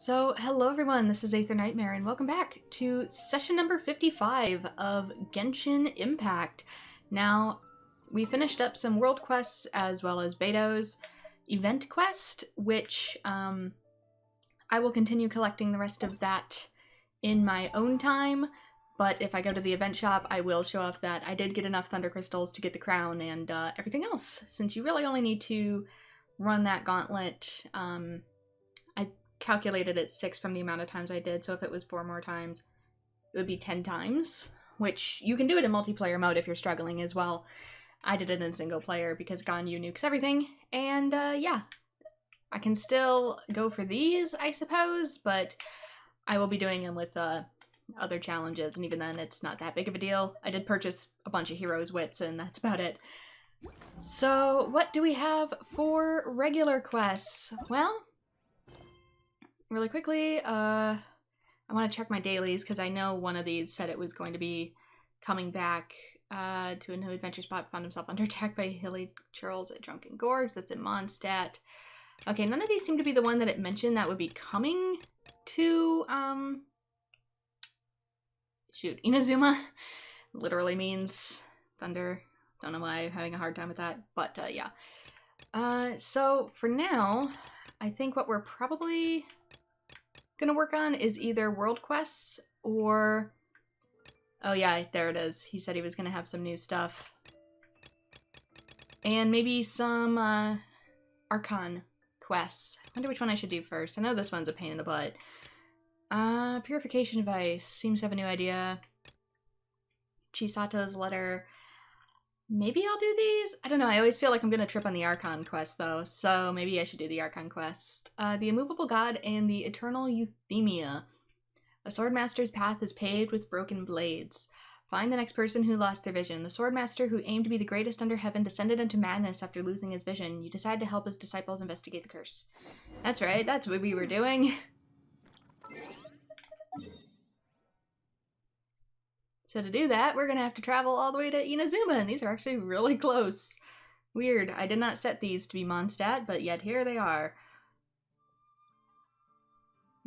So, hello everyone, this is Aether Nightmare, and welcome back to session number 55 of Genshin Impact. Now, we finished up some world quests as well as Beto's event quest, which I will continue collecting the rest of that in my own time, but if I go to the event shop, I will show off that I did get enough Thunder Crystals to get the crown and everything else, since you really only need to run that gauntlet. I calculated it 6 from the amount of times I did, so if it was 4 more times, it would be 10 times, which you can do it in multiplayer mode if you're struggling as well. I did it in single player because Ganyu nukes everything, and yeah. I can still go for these, I suppose, but I will be doing them with other challenges, and even then it's not that big of a deal. I did purchase a bunch of Heroes Wits, and that's about it. So, what do we have for regular quests? Well, really quickly, I want to check my dailies, because I know one of these said it was going to be coming back to a new adventure spot, found himself under attack by hilly churls at Drunken Gorge. That's in Mondstadt. Okay, none of these seem to be the one that it mentioned that would be coming to, shoot, Inazuma. Literally means thunder. Don't know why I'm having a hard time with that, but yeah. So for now, I think what we're probably gonna work on is either world quests or, oh yeah, there it is. He said he was gonna have some new stuff. And maybe some Archon quests. I wonder which one I should do first. I know this one's a pain in the butt. Purification device. Seems to have a new idea. Chisato's letter. Maybe I'll do these? I don't know. I always feel like I'm gonna trip on the Archon quest though, so maybe I should do the Archon quest. The Immovable God and the Eternal Euthymia. A swordmaster's path is paved with broken blades. Find the next person who lost their vision. The swordmaster who aimed to be the greatest under heaven descended into madness after losing his vision. You decide to help his disciples investigate the curse. That's right, that's what we were doing. So to do that, we're gonna have to travel all the way to Inazuma, and these are actually really close. Weird, I did not set these to be Mondstadt, but yet here they are.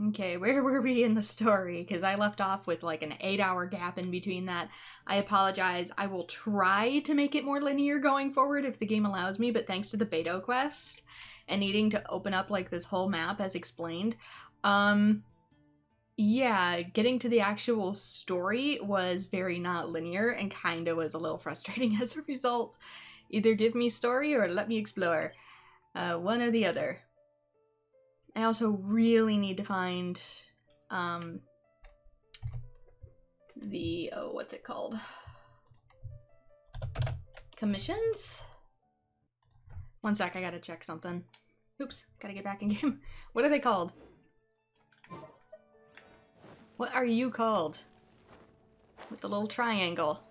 Okay, where were we in the story? Because I left off with like an 8-hour gap in between that. I apologize. I will try to make it more linear going forward if the game allows me, but thanks to the Beto quest and needing to open up like this whole map as explained, yeah, getting to the actual story was very not linear and kinda was a little frustrating as a result. Either give me story or let me explore. One or the other. I also really need to find the, oh, what's it called? Commissions? One sec, I gotta check something. Oops, gotta get back in game. What are they called? What are you called? With the little triangle.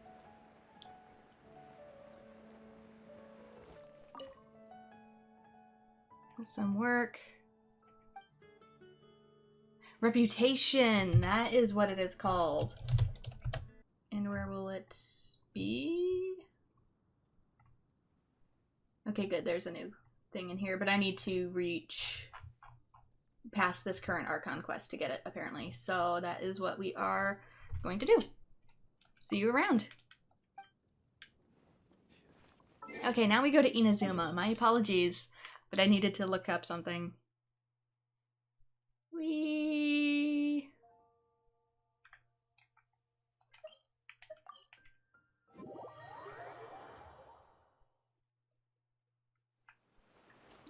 Some work. Reputation, that is what it is called. And where will it be? Okay, good, there's a new thing in here, but I need to reach past this current Archon quest to get it, apparently. So that is what we are going to do. See you around. Okay, now we go to Inazuma. My apologies, but I needed to look up something.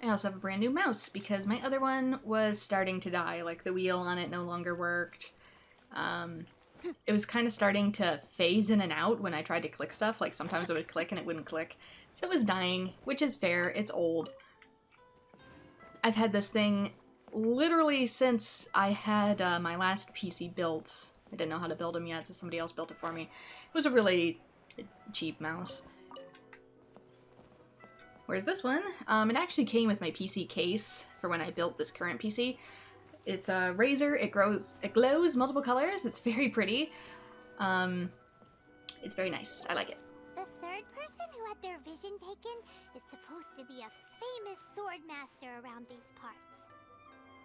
I also have a brand new mouse because my other one was starting to die. Like the wheel on it no longer worked. It was kind of starting to phase in and out when I tried to click stuff. Like sometimes it would click and it wouldn't click. So it was dying, which is fair. It's old. I've had this thing literally since I had my last PC built. I didn't know how to build them yet, so somebody else built it for me. It was a really cheap mouse. Whereas this one, it actually came with my PC case for when I built this current PC. It's a Razer, it glows multiple colors, it's very pretty. It's very nice, I like it. The third person who had their vision taken is supposed to be a famous sword master around these parts.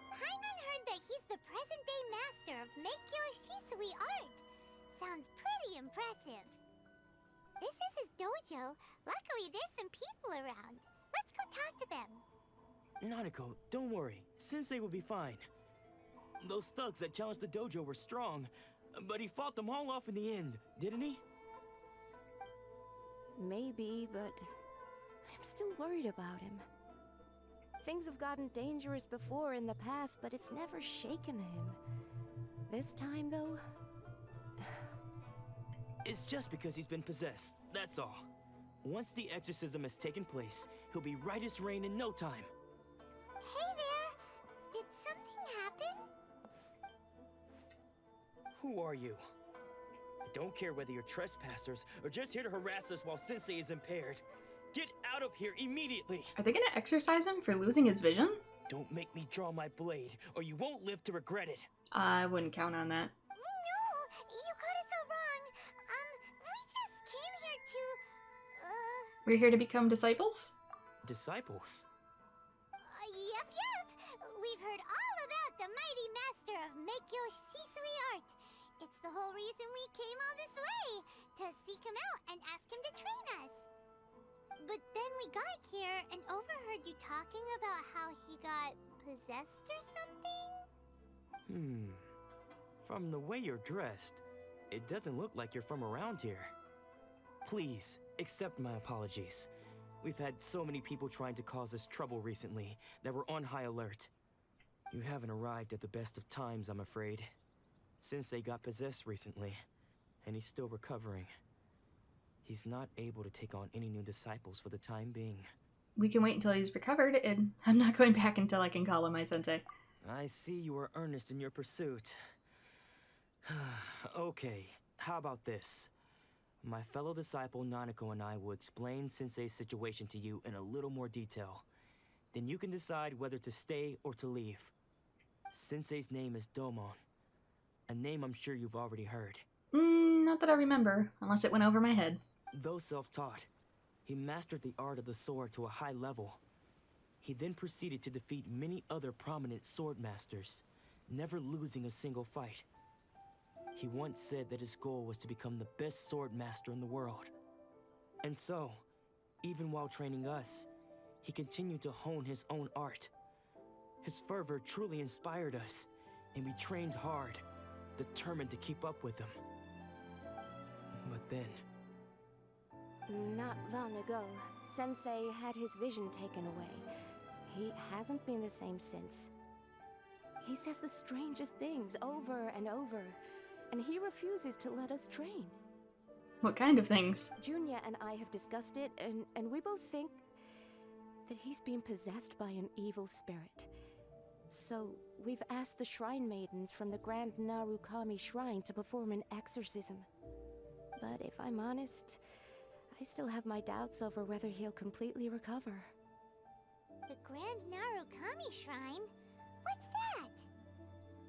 Paimon heard that he's the present-day master of miHoYo Shisui art. Sounds pretty impressive. This is his dojo. Luckily, there's some people around. Let's go talk to them. Nanako, don't worry. Sensei will be fine. Those thugs that challenged the dojo were strong, but he fought them all off in the end, didn't he? Maybe, but I'm still worried about him. Things have gotten dangerous before in the past, but it's never shaken him. This time, though... It's just because he's been possessed, that's all. Once the exorcism has taken place, he'll be right as rain in no time. Hey there! Did something happen? Who are you? I don't care whether you're trespassers or just here to harass us while Sensei is impaired. Get out of here immediately! Are they gonna exorcise him for losing his vision? Don't make me draw my blade, or you won't live to regret it. I wouldn't count on that. No! You got it so wrong. We just came here to... We're here to become disciples? Disciples? Yep. We've heard all about the mighty master of miHoYo Shisui art. It's the whole reason we came all this way, to seek him out and ask him to train us. But then we got here and overheard you talking about how he got possessed or something? From the way you're dressed, it doesn't look like you're from around here. Please, accept my apologies. We've had so many people trying to cause us trouble recently that we're on high alert. You haven't arrived at the best of times, I'm afraid. Sensei got possessed recently, and he's still recovering. He's not able to take on any new disciples for the time being. We can wait until he's recovered, and I'm not going back until I can call him my sensei. I see you are earnest in your pursuit. Okay, how about this? My fellow disciple Nanako and I will explain Sensei's situation to you in a little more detail. Then you can decide whether to stay or to leave. Sensei's name is Domon, a name I'm sure you've already heard. Not that I remember, unless it went over my head. Though self-taught, he mastered the art of the sword to a high level. He then proceeded to defeat many other prominent sword masters, never losing a single fight. He once said that his goal was to become the best sword master in the world. And so, even while training us, he continued to hone his own art. His fervor truly inspired us, and we trained hard, determined to keep up with him. But then... Not long ago, Sensei had his vision taken away. He hasn't been the same since. He says the strangest things over and over, and he refuses to let us train. What kind of things? Junya and I have discussed it, and we both think that he's being possessed by an evil spirit. So, we've asked the shrine maidens from the Grand Narakami Shrine to perform an exorcism. But if I'm honest, I still have my doubts over whether he'll completely recover. The Grand Narakami Shrine? What's that?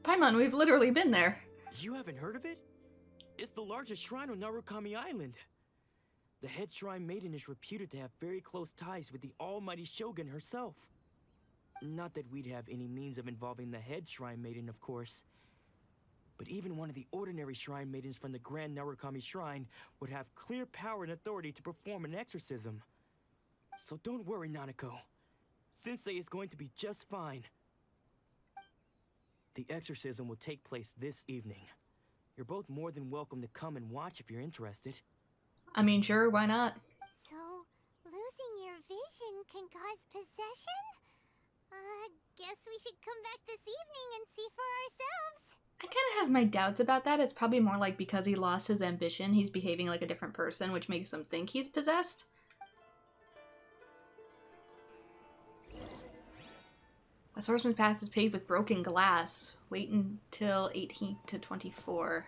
Paimon, we've literally been there. You haven't heard of it? It's the largest shrine on Narakami Island. The head shrine maiden is reputed to have very close ties with the almighty Shogun herself. Not that we'd have any means of involving the head shrine maiden, of course. But even one of the ordinary shrine maidens from the Grand Narakami Shrine would have clear power and authority to perform an exorcism. So don't worry, Nanako. Sensei is going to be just fine. The exorcism will take place this evening. You're both more than welcome to come and watch if you're interested. I mean, sure, why not? So, losing your vision can cause possession? Guess we should come back this evening and see for ourselves. I kind of have my doubts about that. It's probably more like because he lost his ambition, he's behaving like a different person, which makes him think he's possessed. A swordsman's path is paved with broken glass. Wait until 18 to 24.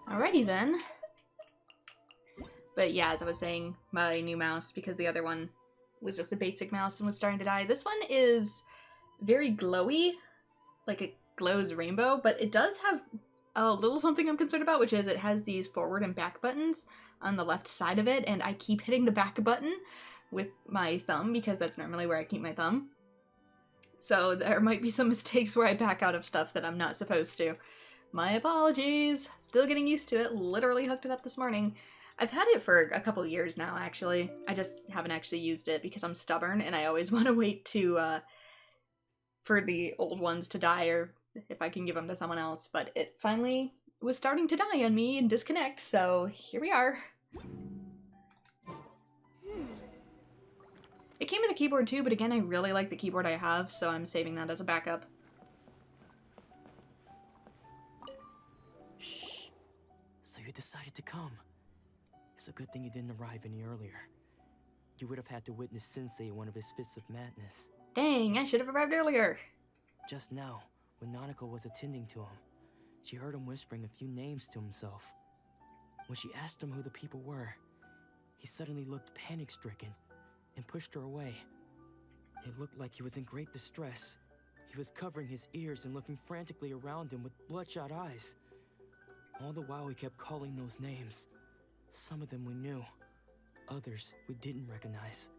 Alrighty then. But yeah, as I was saying, my new mouse, because the other one was just a basic mouse and was starting to die. This one is very glowy, like it glows rainbow, but it does have a little something I'm concerned about, which is it has these forward and back buttons on the left side of it, and I keep hitting the back button with my thumb because that's normally where I keep my thumb. So there might be some mistakes where I back out of stuff that I'm not supposed to. My apologies. Still getting used to it. Literally hooked it up this morning. I've had it for a couple years now, actually. I just haven't actually used it because I'm stubborn and I always want to wait to, for the old ones to die, or if I can give them to someone else. But it finally was starting to die on me and disconnect, so here we are. It came with a keyboard too, but again, I really like the keyboard I have, so I'm saving that as a backup. Shh. So you decided to come. It's a good thing you didn't arrive any earlier. You would have had to witness Sensei in one of his fits of madness. Dang, I should have arrived earlier. Just now, when Nanako was attending to him, she heard him whispering a few names to himself. When she asked him who the people were, he suddenly looked panic-stricken and pushed her away. It looked like he was in great distress. He was covering his ears and looking frantically around him with bloodshot eyes. All the while he kept calling those names. Some of them we knew, others we didn't recognize.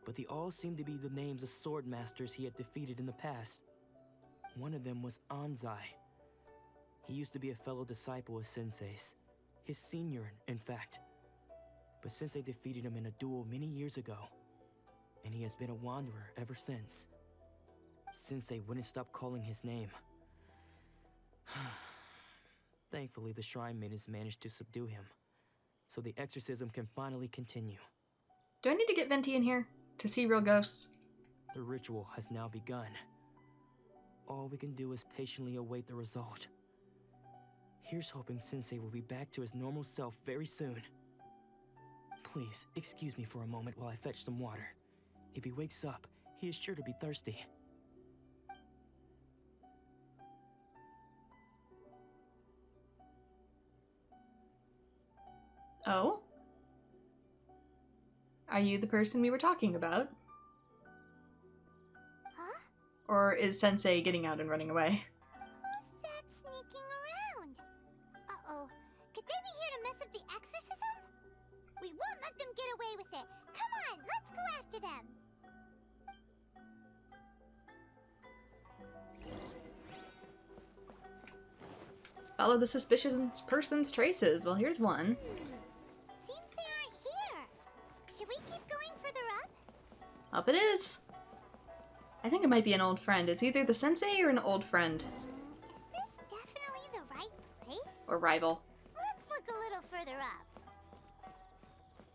But they all seemed to be the names of sword masters he had defeated in the past. One of them was Anzai. He used to be a fellow disciple of Sensei's, his senior, in fact. But Sensei defeated him in a duel many years ago, and he has been a wanderer ever since. Sensei wouldn't stop calling his name. Thankfully, the shrine maidens managed to subdue him, so the exorcism can finally continue. Do I need to get Venti in here to see real ghosts? The ritual has now begun. All we can do is patiently await the result. Here's hoping Sensei will be back to his normal self very soon. Please, excuse me for a moment while I fetch some water. If he wakes up, he is sure to be thirsty. Oh? Are you the person we were talking about? Huh? Or is Sensei getting out and running away? Who's that sneaking around? Uh-oh. Could they be here to mess up the exorcism? We won't let them get away with it. Come on, let's go after them. Follow the suspicious person's traces. Well, here's one. Seems they aren't here. Should we keep going further up? Up it is. I think it might be an old friend. It's either the sensei or an old friend. Is this definitely the right place? Or rival. Let's look a little further up.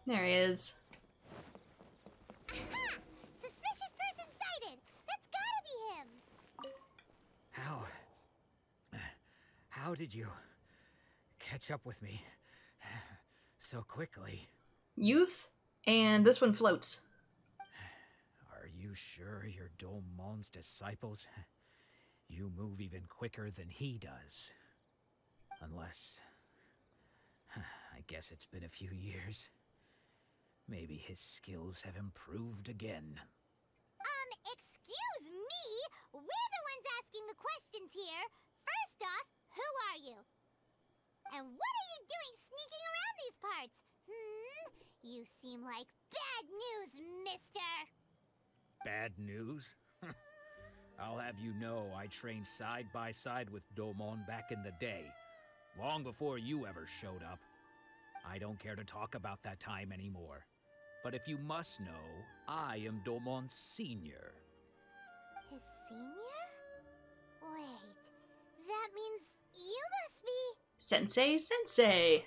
There he is. Aha! Suspicious person sighted! That's gotta be him! How did you catch up with me so quickly? Youth, and this one floats. Are you sure you're Domon's disciples? You move even quicker than he does. Unless... I guess it's been a few years. Maybe his skills have improved again. Excuse me? We're the ones asking the questions here. First off, who are you? And what are you doing sneaking around these parts? You seem like bad news, mister! Bad news? I'll have you know I trained side by side with Domon back in the day, long before you ever showed up. I don't care to talk about that time anymore. But if you must know, I am Domon's senior. His senior? Wait, that means you must be... Sensei.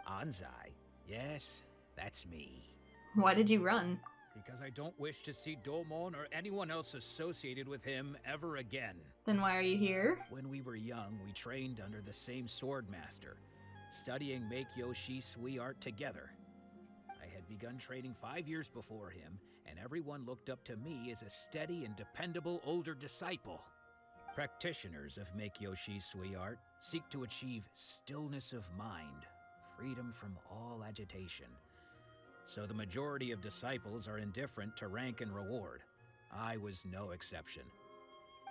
Anzai? Yes, that's me. Why did you run? Because I don't wish to see Domon or anyone else associated with him ever again. Then why are you here? When we were young, we trained under the same sword master, studying miHoYo Shisui art together. I had begun training 5 years before him, and everyone looked up to me as a steady and dependable older disciple. Practitioners of miHoYo Shisui art seek to achieve stillness of mind, freedom from all agitation. So the majority of disciples are indifferent to rank and reward. I was no exception.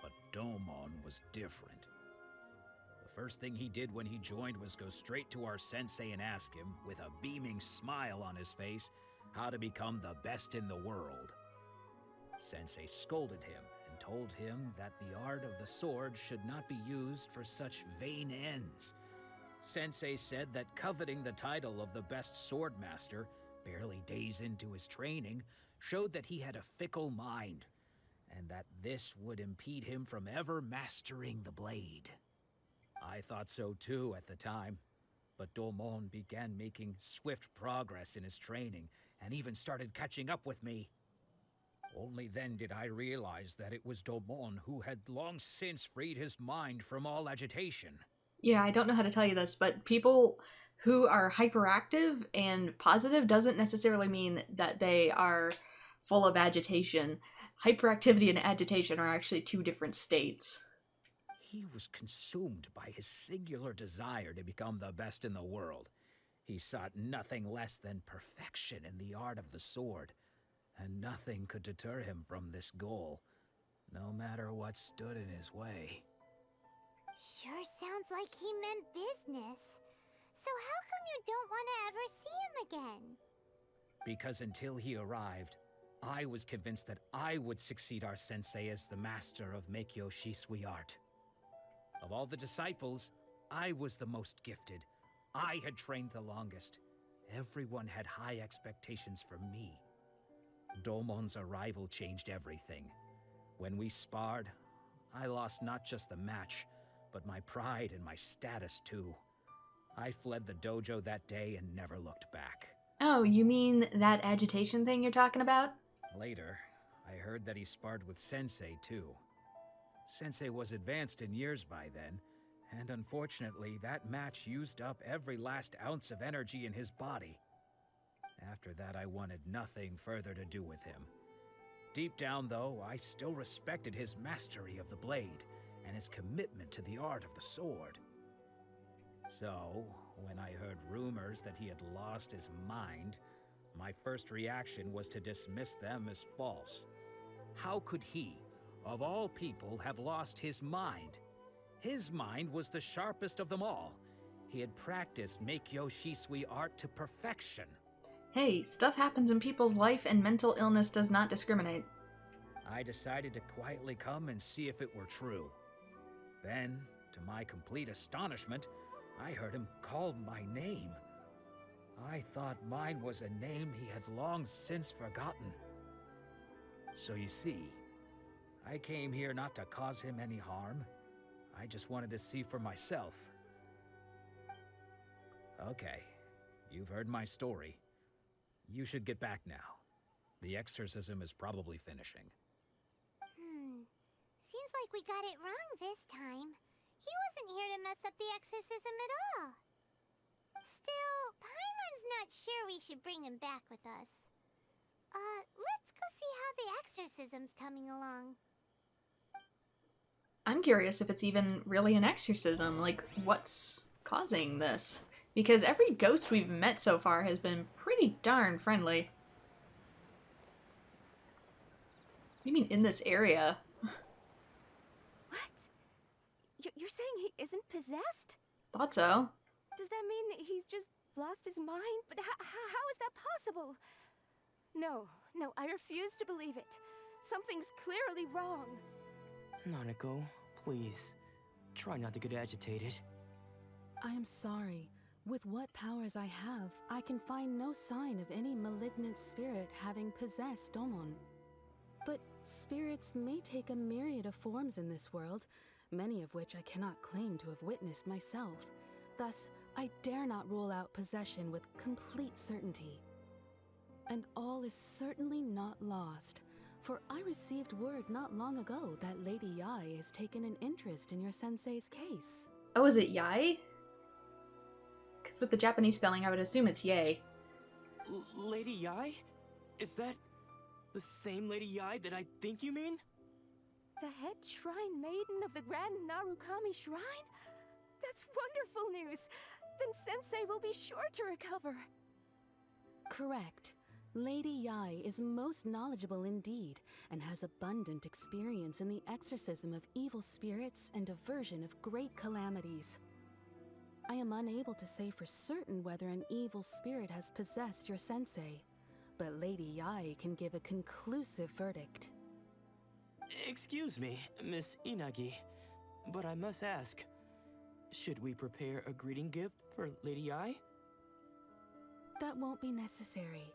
But Domon was different. The first thing he did when he joined was go straight to our sensei and ask him, with a beaming smile on his face, how to become the best in the world. Sensei scolded him and told him that the art of the sword should not be used for such vain ends. Sensei said that coveting the title of the best swordmaster, barely days into his training, showed that he had a fickle mind, and that this would impede him from ever mastering the blade. I thought so too at the time, but Domon began making swift progress in his training, and even started catching up with me. Only then did I realize that it was Domon who had long since freed his mind from all agitation. Yeah, I don't know how to tell you this, but people who are hyperactive and positive doesn't necessarily mean that they are full of agitation. Hyperactivity and agitation are actually two different states. He was consumed by his singular desire to become the best in the world. He sought nothing less than perfection in the art of the sword, and nothing could deter him from this goal, no matter what stood in his way. Sure sounds like he meant business. So how come you don't want to ever see him again? Because until he arrived, I was convinced that I would succeed our sensei as the master of miHoYo Shisui art. Of all the disciples, I was the most gifted. I had trained the longest. Everyone had high expectations from me. Domon's arrival changed everything. When we sparred, I lost not just the match, but my pride and my status too. I fled the dojo that day and never looked back. Oh, you mean that agitation thing you're talking about? Later, I heard that he sparred with Sensei too. Sensei was advanced in years by then, and unfortunately that match used up every last ounce of energy in his body. After that, I wanted nothing further to do with him. Deep down, though, I still respected his mastery of the blade and his commitment to the art of the sword. So, when I heard rumors that he had lost his mind, my first reaction was to dismiss them as false. How could he, of all people, have lost his mind? His mind was the sharpest of them all. He had practiced miHoYo Shisui art to perfection. Hey, stuff happens in people's life and mental illness does not discriminate. I decided to quietly come and see if it were true. Then, to my complete astonishment, I heard him call my name. I thought mine was a name he had long since forgotten. So you see, I came here not to cause him any harm. I just wanted to see for myself. Okay, you've heard my story. You should get back now. The exorcism is probably finishing. Seems like we got it wrong this time. He wasn't here to mess up the exorcism at all. Still, Paimon's not sure we should bring him back with us. Let's go see how the exorcism's coming along. I'm curious if it's even really an exorcism. Like, what's causing this? Because every ghost we've met so far has been pretty darn friendly. You mean in this area? What? You're saying he isn't possessed? Thought so. Does that mean he's just lost his mind? But how is that possible? No, I refuse to believe it. Something's clearly wrong. Nanako, please. Try not to get agitated. I am sorry. With what powers I have, I can find no sign of any malignant spirit having possessed Domon. But spirits may take a myriad of forms in this world, many of which I cannot claim to have witnessed myself. Thus, I dare not rule out possession with complete certainty. And all is certainly not lost, for I received word not long ago that Lady Yae has taken an interest in your sensei's case. Oh, is it Yae? Because with the Japanese spelling, I would assume it's Yae. Lady Yae? Is that the same Lady Yae that I think you mean? The head shrine maiden of the Grand Narakami Shrine? That's wonderful news! Then Sensei will be sure to recover. Correct. Lady Yae is most knowledgeable indeed, and has abundant experience in the exorcism of evil spirits and aversion of great calamities. I am unable to say for certain whether an evil spirit has possessed your sensei, but Lady Yae can give a conclusive verdict. Excuse me, Miss Inagi, but I must ask, should we prepare a greeting gift for Lady Yae? That won't be necessary.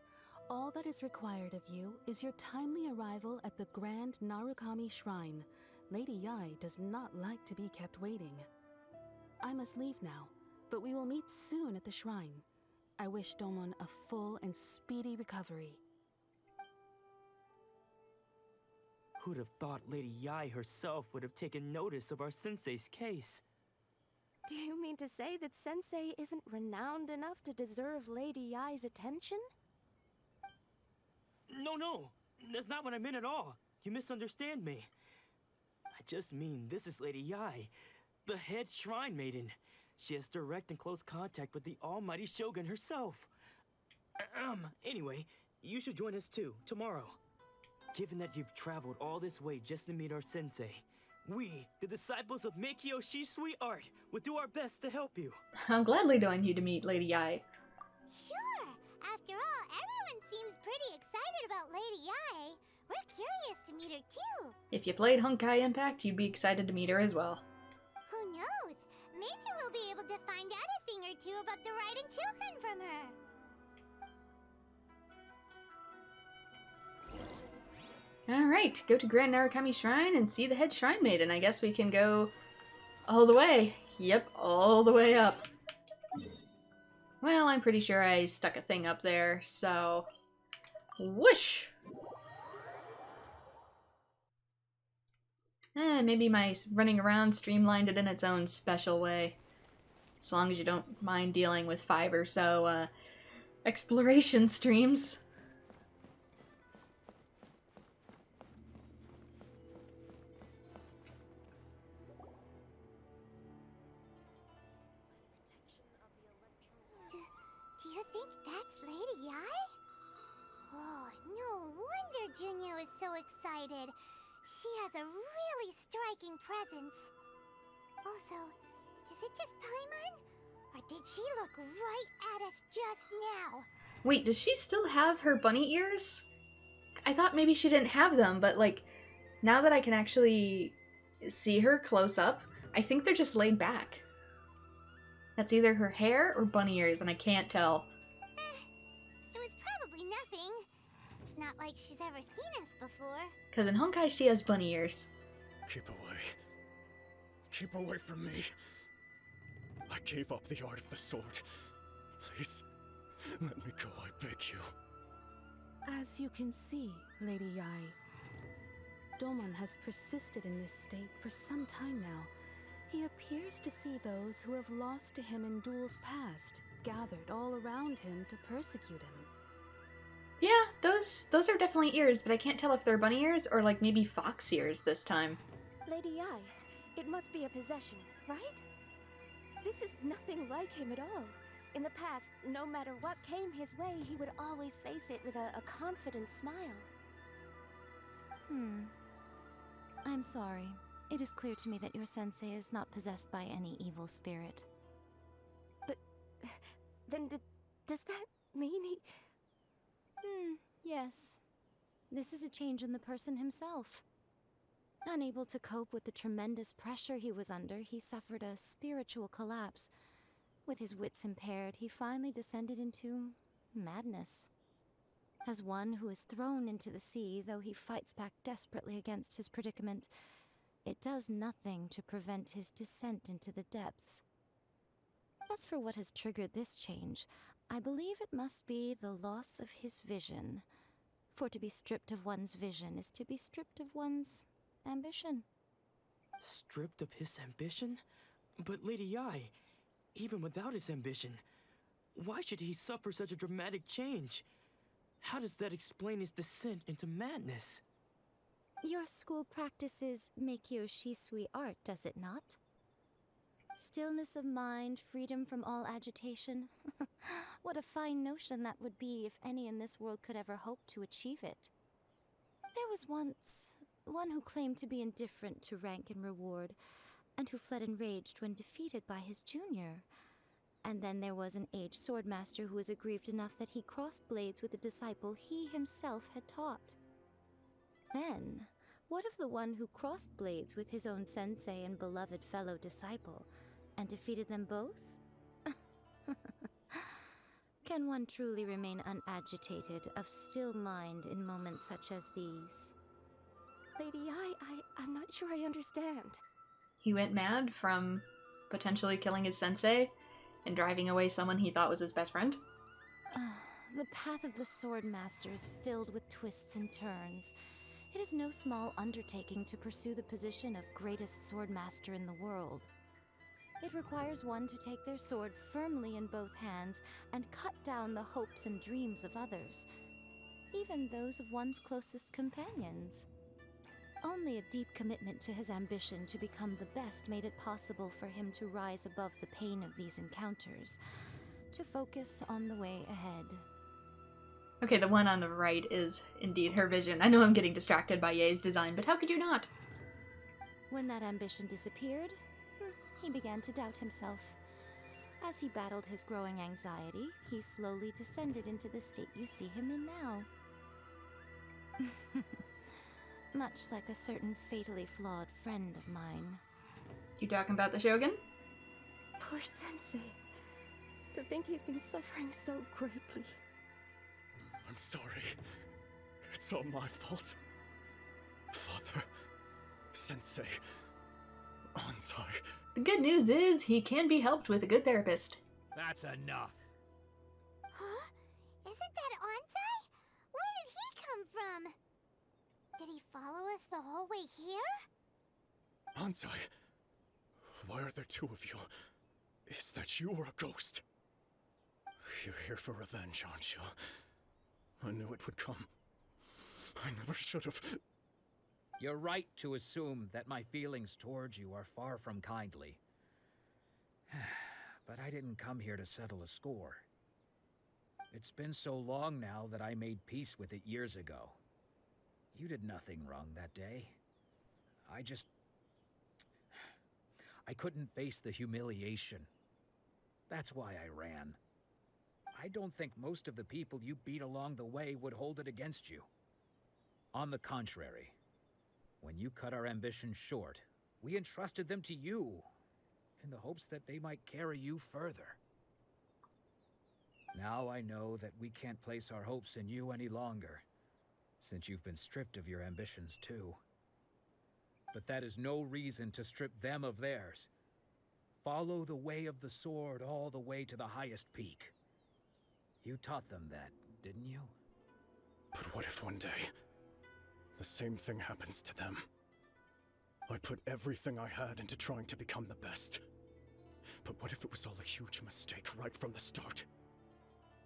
All that is required of you is your timely arrival at the Grand Narakami Shrine. Lady Yae does not like to be kept waiting. I must leave now, but we will meet soon at the shrine. I wish Domon a full and speedy recovery. Who'd have thought Lady Yae herself would have taken notice of our sensei's case? Do you mean to say that Sensei isn't renowned enough to deserve Lady Yae's attention? No, that's not what I meant at all. You misunderstand me. I just mean this is Lady Yae, the head shrine maiden. She has direct and close contact with the almighty Shogun herself. Anyway, you should join us too, tomorrow. Given that you've traveled all this way just to meet our sensei, we, the disciples of miHoYo Shisui Art, will do our best to help you. I'll gladly join you to meet Lady Yae. Sure! After all, everyone seems pretty excited about Lady Yae. We're curious to meet her too. If you played Honkai Impact, you'd be excited to meet her as well. Who knows? Maybe we'll be able to find out a thing or two about the Raiden children from her. Alright, go to Grand Narakami Shrine and see the head shrine maiden. I guess we can go all the way. Yep, all the way up. Well, I'm pretty sure I stuck a thing up there, so... whoosh! Maybe my running around streamlined it in its own special way. As long as you don't mind dealing with 5 or so, exploration streams. Do you think that's Lady Yae? Oh, no wonder Junyo is so excited. She has a really striking presence. Also, is it just Paimon? Or did she look right at us just now? Wait, does she still have her bunny ears? I thought maybe she didn't have them, but like, now that I can actually see her close up, I think they're just laid back. That's either her hair or bunny ears, and I can't tell. It was probably nothing. It's not like she's ever seen us before. Because in Honkai she has bunny ears. Keep away. Keep away from me. I gave up the art of the sword. Please, let me go, I beg you. As you can see, Lady Yae, Domon has persisted in this state for some time now. He appears to see those who have lost to him in duels past, gathered all around him to persecute him. Yeah, those are definitely ears, but I can't tell if they're bunny ears or like maybe fox ears this time. Lady Yae, it must be a possession, right? This is nothing like him at all. In the past, no matter what came his way, he would always face it with a confident smile. I'm sorry. It is clear to me that your sensei is not possessed by any evil spirit. But then does that mean he... Yes. This is a change in the person himself. Unable to cope with the tremendous pressure he was under, he suffered a spiritual collapse. With his wits impaired, he finally descended into madness. As one who is thrown into the sea, though he fights back desperately against his predicament, it does nothing to prevent his descent into the depths. As for what has triggered this change, I believe it must be the loss of his vision. For to be stripped of one's vision is to be stripped of one's ambition. Stripped of his ambition? But Lady Yae, even without his ambition, why should he suffer such a dramatic change? How does that explain his descent into madness? Your school practices miHoYo Shisui art, does it not? Stillness of mind, freedom from all agitation. What a fine notion that would be if any in this world could ever hope to achieve it. There was once one who claimed to be indifferent to rank and reward, and who fled enraged when defeated by his junior. And then there was an aged swordmaster who was aggrieved enough that he crossed blades with a disciple he himself had taught. Then, What of the one who crossed blades with his own sensei and beloved fellow disciple, and defeated them both? Can one truly remain unagitated, of still mind in moments such as these? Lady Yae, I'm not sure I understand. He went mad from potentially killing his sensei and driving away someone he thought was his best friend. The path of the Sword Master is filled with twists and turns. It is no small undertaking to pursue the position of greatest Sword Master in the world. It requires one to take their sword firmly in both hands and cut down the hopes and dreams of others, even those of one's closest companions. Only a deep commitment to his ambition to become the best made it possible for him to rise above the pain of these encounters, to focus on the way ahead. Okay, the one on the right is indeed her vision. I know I'm getting distracted by Yae's design, but how could you not? When that ambition disappeared, he began to doubt himself. As he battled his growing anxiety, he slowly descended into the state you see him in now. Much like a certain fatally flawed friend of mine. You talking about the Shogun? Poor Sensei. To think he's been suffering so greatly. I'm sorry. It's all my fault. Father, Sensei, Ansai. The good news is he can be helped with a good therapist. That's enough. Huh? Isn't that Ansai? Where did he come from? Did he follow us the whole way here? Ansai, why are there two of you? Is that you or a ghost? You're here for revenge, aren't you? I knew it would come. I never should have. You're right to assume that my feelings towards you are far from kindly. But I didn't come here to settle a score. It's been so long now that I made peace with it years ago. You did nothing wrong that day. I couldn't face the humiliation. That's why I ran. I don't think most of the people you beat along the way would hold it against you. On the contrary, when you cut our ambitions short, we entrusted them to you, in the hopes that they might carry you further. Now I know that we can't place our hopes in you any longer, since you've been stripped of your ambitions too. But that is no reason to strip them of theirs. Follow the way of the sword all the way to the highest peak. You taught them that, didn't you? But what if one day, the same thing happens to them? I put everything I had into trying to become the best. But what if it was all a huge mistake right from the start?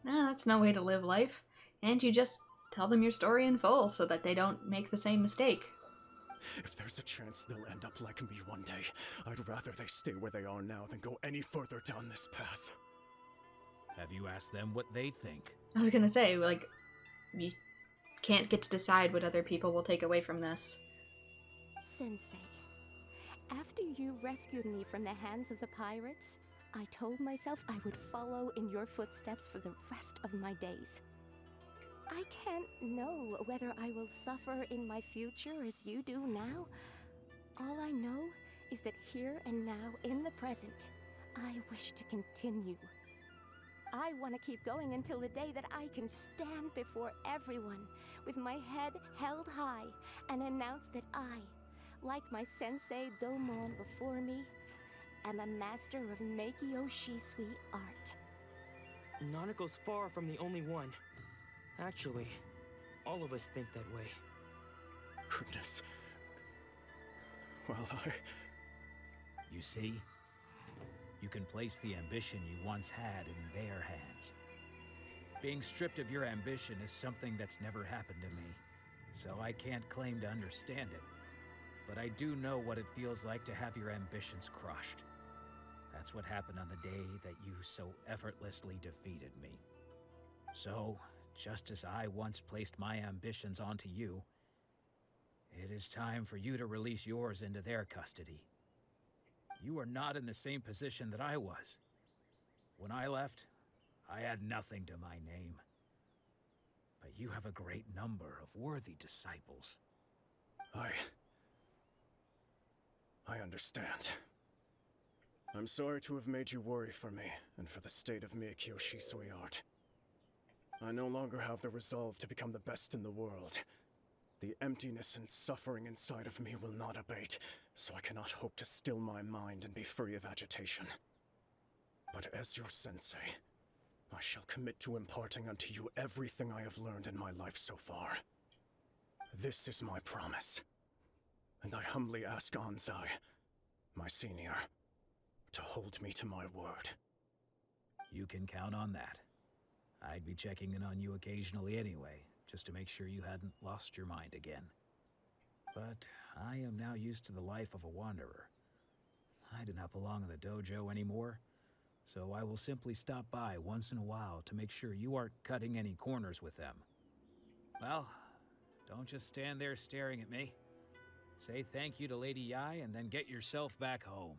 Nah, that's no way to live life. And you just tell them your story in full so that they don't make the same mistake. If there's a chance they'll end up like me one day, I'd rather they stay where they are now than go any further down this path. Have you asked them what they think? I was gonna say, like, you can't get to decide what other people will take away from this. Sensei, after you rescued me from the hands of the pirates, I told myself I would follow in your footsteps for the rest of my days. I can't know whether I will suffer in my future as you do now. All I know is that here and now, in the present, I wish to continue. I want to keep going until the day that I can stand before everyone with my head held high and announce that I, like my sensei Domon before me, am a master of miHoYo art. Nanako's far from the only one. Actually, all of us think that way. Goodness. Well, You see? You can place the ambition you once had in their hands. Being stripped of your ambition is something that's never happened to me, so I can't claim to understand it. But I do know what it feels like to have your ambitions crushed. That's what happened on the day that you so effortlessly defeated me. So, just as I once placed my ambitions onto you, it is time for you to release yours into their custody. You are not in the same position that I was. When I left, I had nothing to my name. But you have a great number of worthy disciples. I understand. I'm sorry to have made you worry for me, and for the state of miHoYo Shisui art. I no longer have the resolve to become the best in the world. The emptiness and suffering inside of me will not abate, so I cannot hope to still my mind and be free of agitation. But as your sensei, I shall commit to imparting unto you everything I have learned in my life so far. This is my promise. And I humbly ask Anzai, my senior, to hold me to my word. You can count on that. I'd be checking in on you occasionally anyway, just to make sure you hadn't lost your mind again. But I am now used to the life of a wanderer. I do not belong in the dojo anymore, so I will simply stop by once in a while to make sure you aren't cutting any corners with them. Well, don't just stand there staring at me. Say thank you to Lady Yae and then get yourself back home.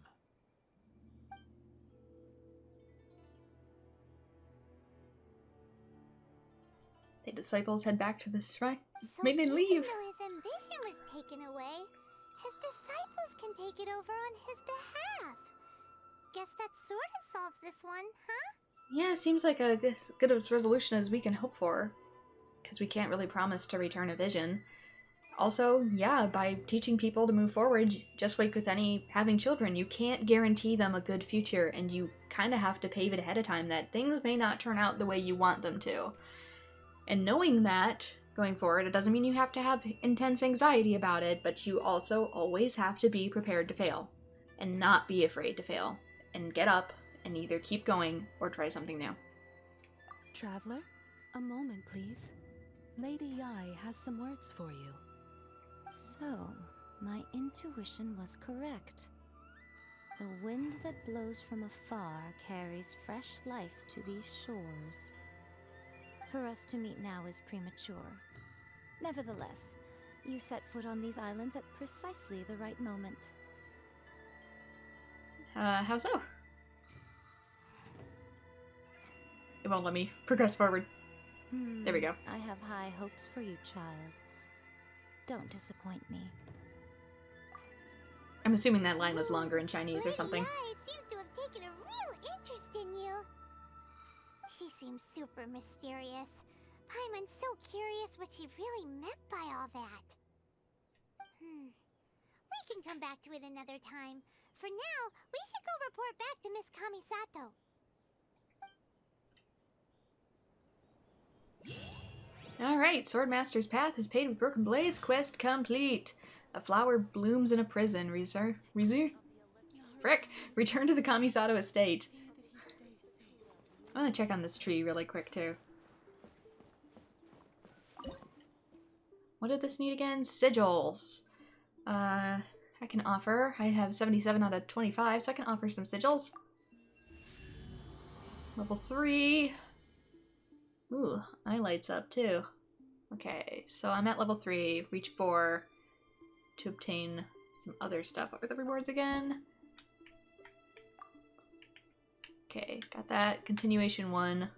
The disciples head back to the shrine. So Make them leave. even though his ambition was taken away, his disciples can take it over on his behalf. Guess that sort of solves this one, huh? Yeah, seems like a good a resolution as we can hope for. Because we can't really promise to return a vision. Also, yeah, by teaching people to move forward, just like with having children, you can't guarantee them a good future, and you kind of have to pave it ahead of time that things may not turn out the way you want them to. And knowing that, going forward, it doesn't mean you have to have intense anxiety about it, but you also always have to be prepared to fail. And not be afraid to fail. And get up, and either keep going, or try something new. Traveler, a moment, please. Lady Yae has some words for you. So, my intuition was correct. The wind that blows from afar carries fresh life to these shores. For us to meet now is premature. Nevertheless, you set foot on these islands at precisely the right moment. How so? It won't let me progress forward. There we go. I have high hopes for you, child. Don't disappoint me. I'm assuming that line was longer in Chinese or something. Lady Yae seems to have taken a real interest in you. She seems super mysterious. Paimon's so curious what she really meant by all that. We can come back to it another time. For now, we should go report back to Miss Kamisato. Alright, Swordmaster's Path is paved with broken blades. Quest complete. A flower blooms in a prison. Return to the Kamisato estate. I want to check on this tree really quick, too. What did this need again? Sigils. I can offer. I have 77 out of 25, so I can offer some sigils. Level 3. Ooh, eye lights up too. Okay, so I'm at level 3, reach 4 to obtain some other stuff. What are the rewards again? Okay, got that. Continuation 1.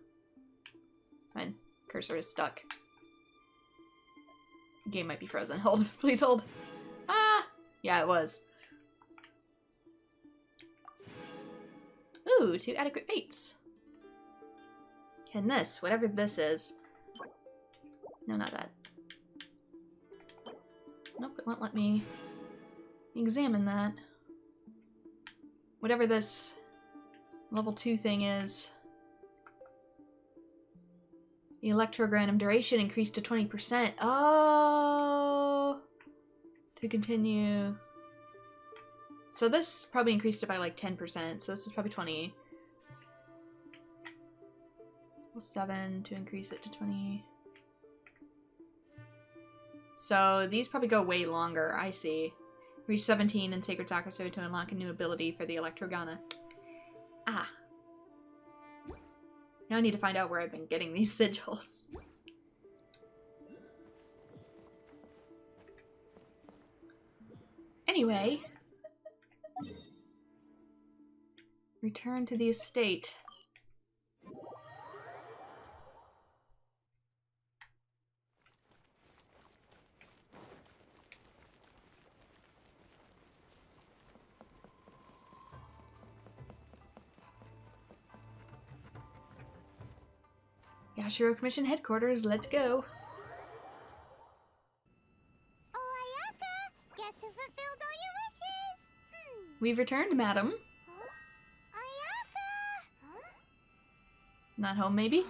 My cursor is stuck. Game might be frozen. Hold, please hold. Ah! Yeah, it was. Ooh, 2 adequate fates. And this, whatever this is. No, not that. Nope, it won't let me examine that. Whatever this level 2 thing is. The electrogranum duration increased to 20%. Oh! To continue. So this probably increased it by like 10%, so this is probably 20. 7 to increase it to 20. So these probably go way longer, I see. Reach 17 in Sacred Sakusu to unlock a new ability for the Electrogana. Ah. Now I need to find out where I've been getting these sigils. Anyway. Return to the estate. Yashiro Commission headquarters, let's go. Oh, Ayaka! Guess who fulfilled all your wishes? We've returned, madam. Huh? Ayaka! Huh? Not home, maybe?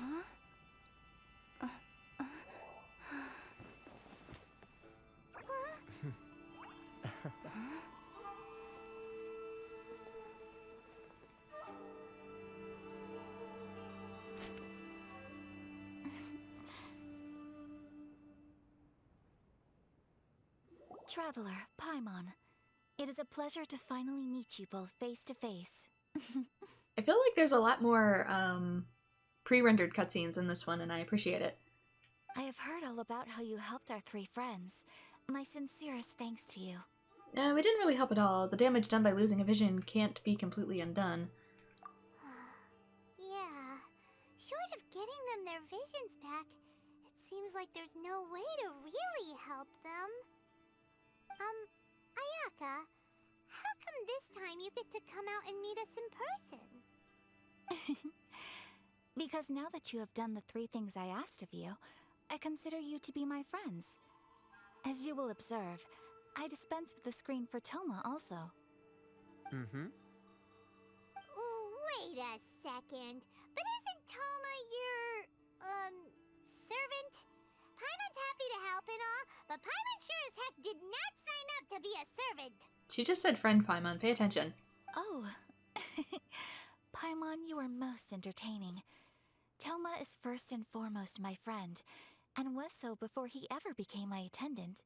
Traveler, Paimon. It is a pleasure to finally meet you both face to face. I feel like there's a lot more pre-rendered cutscenes in this one, and I appreciate it. I have heard all about how you helped our three friends. My sincerest thanks to you. We didn't really help at all. The damage done by losing a vision can't be completely undone. Yeah. Short of getting them their visions back, it seems like there's no way to really help them. Ayaka, how come this time you get to come out and meet us in person? Because now that you have done the three things I asked of you, I consider you to be my friends. As you will observe, I dispense with the screen for Thoma also. Wait a second. But isn't Thoma your, servant? Paimon's happy to help and all, but Paimon sure as heck did not sign up to be a servant. She just said friend, Paimon. Pay attention. Oh. Paimon, you are most entertaining. Thoma is first and foremost my friend, and was so before he ever became my attendant.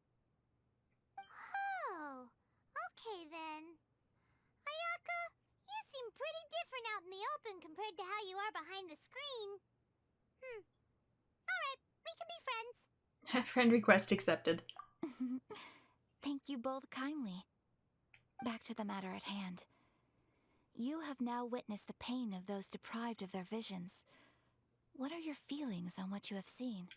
Oh, okay then. Ayaka, you seem pretty different out in the open compared to how you are behind the screen. Alright, we can be friends. Friend request accepted. Thank you both kindly. Back to the matter at hand. You have now witnessed the pain of those deprived of their visions. What are your feelings on what you have seen?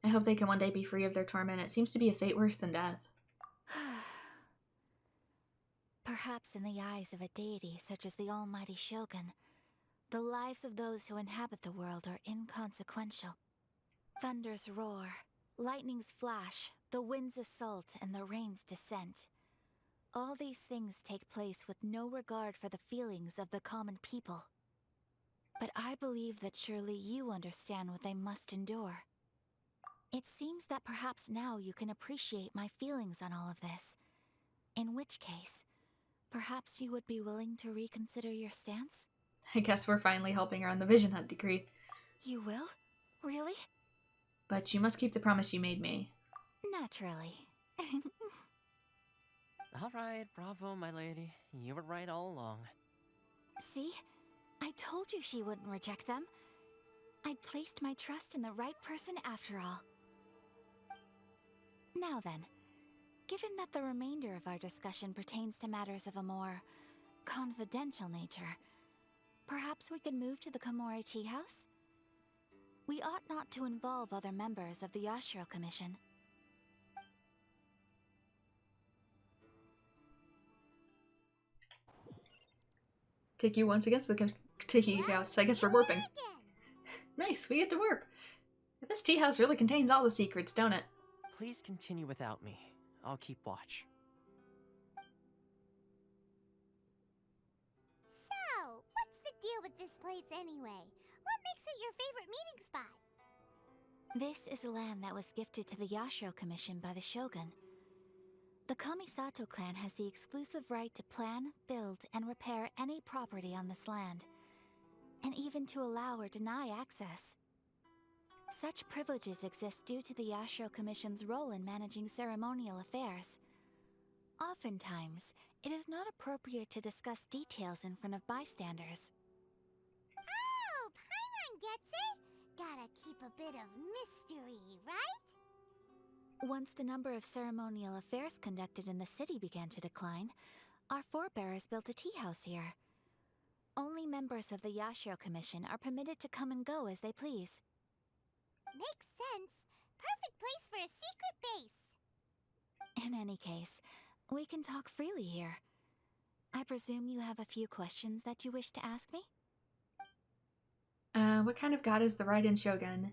I hope they can one day be free of their torment. It seems to be a fate worse than death. Perhaps in the eyes of a deity such as the almighty Shogun, the lives of those who inhabit the world are inconsequential. Thunders roar, lightnings flash, the winds assault, and the rains descent. All these things take place with no regard for the feelings of the common people. But I believe that surely you understand what they must endure. It seems that perhaps now you can appreciate my feelings on all of this. In which case, perhaps you would be willing to reconsider your stance? I guess we're finally helping her on the Vision Hunt decree. You will? Really? But you must keep the promise you made me. Naturally. Alright, bravo, my lady. You were right all along. See? I told you she wouldn't reject them. I'd placed my trust in the right person after all. Now then, given that the remainder of our discussion pertains to matters of a more confidential nature, perhaps we could move to the Komori Tea House? We ought not to involve other members of the Yashiro Commission. Take you once against the tea house. I guess we're warping. Nice, we get to warp. This tea house really contains all the secrets, don't it? Please continue without me. I'll keep watch. So, what's the deal with this place anyway? What makes it your favorite meeting spot? This is land that was gifted to the Yashiro Commission by the Shogun. The Kamisato clan has the exclusive right to plan, build, and repair any property on this land, and even to allow or deny access. Such privileges exist due to the Yashiro Commission's role in managing ceremonial affairs. Oftentimes, it is not appropriate to discuss details in front of bystanders. Oh, Paimon gets it! Gotta keep a bit of mystery, right? Once the number of ceremonial affairs conducted in the city began to decline, our forebears built a tea house here. Only members of the Yashiro Commission are permitted to come and go as they please. Makes sense. Perfect place for a secret base. In any case, we can talk freely here. I presume you have a few questions that you wish to ask me? What kind of god is the Raiden Shogun?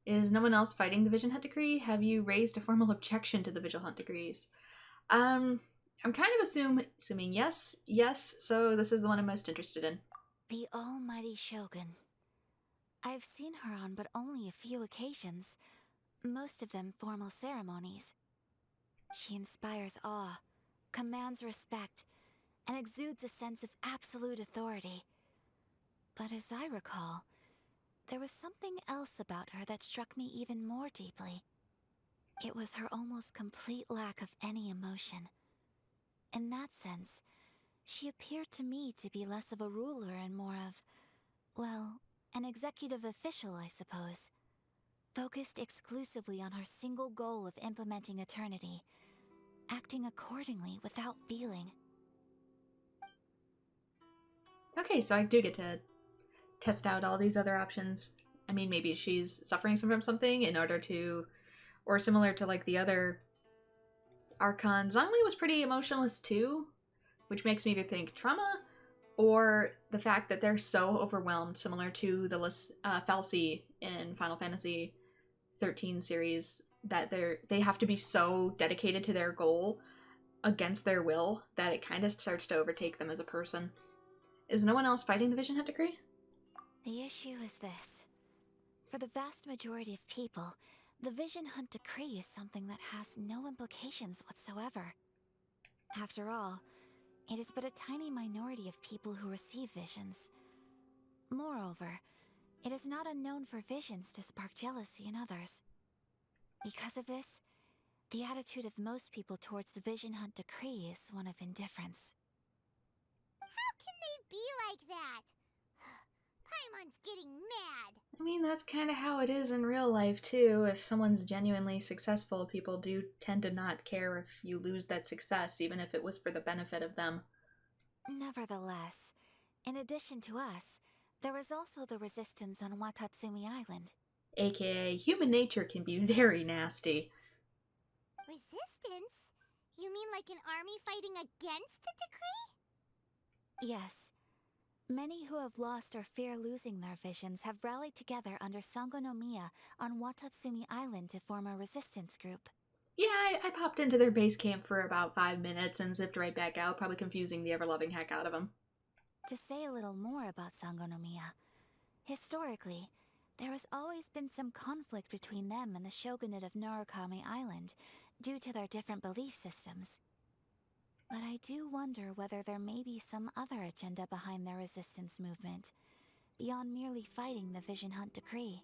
Is no one else fighting the Vision Hunt Decree? Have you raised a formal objection to the Vision Hunt Decrees? I'm kind of assuming yes, so this is the one I'm most interested in. The almighty Shogun. I've seen her on but only a few occasions, most of them formal ceremonies. She inspires awe, commands respect, and exudes a sense of absolute authority. But as I recall, there was something else about her that struck me even more deeply. It was her almost complete lack of any emotion. In that sense, she appeared to me to be less of a ruler and more of, well, an executive official, I suppose. Focused exclusively on her single goal of implementing eternity, acting accordingly without feeling. Okay, so I do get to test out all these other options. I mean, maybe she's suffering from something in order to, or similar to like the other Archon, Zhongli was pretty emotionless too, which makes me either think trauma or the fact that they're so overwhelmed, similar to the Falsi in Final Fantasy 13 series, that they have to be so dedicated to their goal against their will that it kind of starts to overtake them as a person. Is no one else fighting the Vision Hunt Decree? The issue is this. For the vast majority of people, the Vision Hunt Decree is something that has no implications whatsoever. After all, it is but a tiny minority of people who receive visions. Moreover, it is not unknown for visions to spark jealousy in others. Because of this, the attitude of most people towards the Vision Hunt Decree is one of indifference. How can they be like that? Paimon's getting mad. I mean, that's kind of how it is in real life, too. If someone's genuinely successful, people do tend to not care if you lose that success, even if it was for the benefit of them. Nevertheless, in addition to us, there is also the resistance on Watsumi Island. AKA, human nature can be very nasty. Resistance? You mean like an army fighting against the decree? Yes. Many who have lost or fear losing their visions have rallied together under Sangonomiya on Watsumi Island to form a resistance group. Yeah, I popped into their base camp for about 5 minutes and zipped right back out, probably confusing the ever-loving heck out of them. To say a little more about Sangonomiya, historically, there has always been some conflict between them and the shogunate of Narakami Island due to their different belief systems. But I do wonder whether there may be some other agenda behind their resistance movement, beyond merely fighting the Vision Hunt Decree.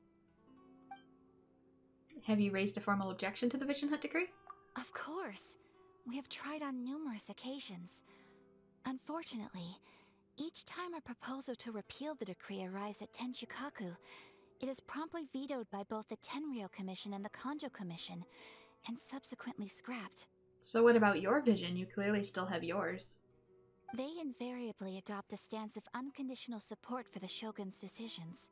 Have you raised a formal objection to the Vision Hunt Decree? Of course. We have tried on numerous occasions. Unfortunately, each time a proposal to repeal the decree arrives at Tenshukaku, it is promptly vetoed by both the Tenryou Commission and the Kanjo Commission, and subsequently scrapped. So what about your vision? You clearly still have yours. They invariably adopt a stance of unconditional support for the Shogun's decisions.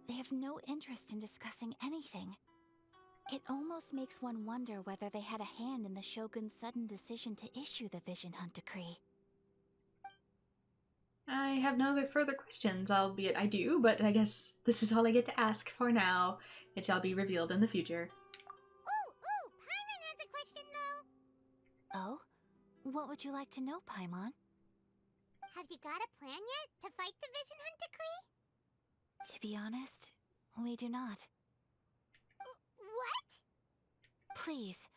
They have no interest in discussing anything. It almost makes one wonder whether they had a hand in the Shogun's sudden decision to issue the Vision Hunt Decree. I have no further questions, albeit I do, but I guess this is all I get to ask for now. It shall be revealed in the future. Ooh, Paimon has a question though. Oh? What would you like to know, Paimon? Have you got a plan yet to fight the Vision Hunt Decree? To be honest, we do not. What? Please,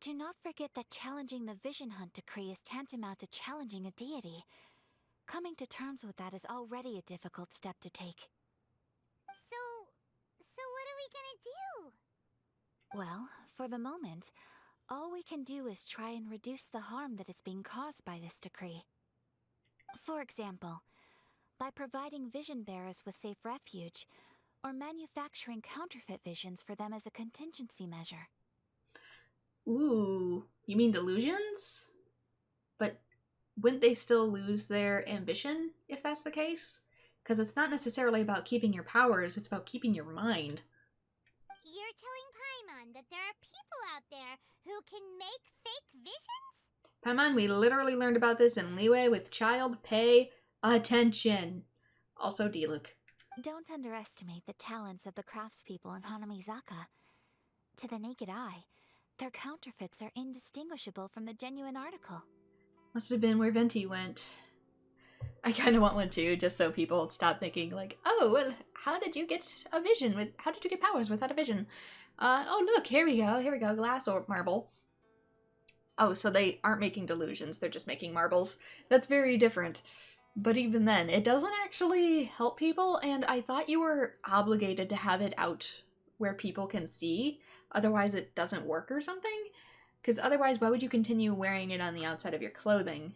do not forget that challenging the Vision Hunt Decree is tantamount to challenging a deity. Coming to terms with that is already a difficult step to take. So what are we gonna do? Well, for the moment, all we can do is try and reduce the harm that is being caused by this decree. For example, by providing vision bearers with safe refuge, or manufacturing counterfeit visions for them as a contingency measure. Ooh, you mean delusions? But wouldn't they still lose their ambition if that's the case? Because it's not necessarily about keeping your powers, it's about keeping your mind. You're telling Paimon that there are people out there who can make fake visions? Paimon, we literally learned about this in Liyue with Child Pay Attention. Also Diluc. Don't underestimate the talents of the craftspeople in Hanamizaka. To the naked eye, their counterfeits are indistinguishable from the genuine article. Must have been where Venti went. I kind of want one too, just so people stop thinking like, oh, well, how did you get a vision with, how did you get powers without a vision? Oh look, here we go, glass or marble. Oh, so they aren't making delusions, they're just making marbles. That's very different. But even then, it doesn't actually help people, and I thought you were obligated to have it out where people can see, otherwise it doesn't work or something? Because otherwise, why would you continue wearing it on the outside of your clothing?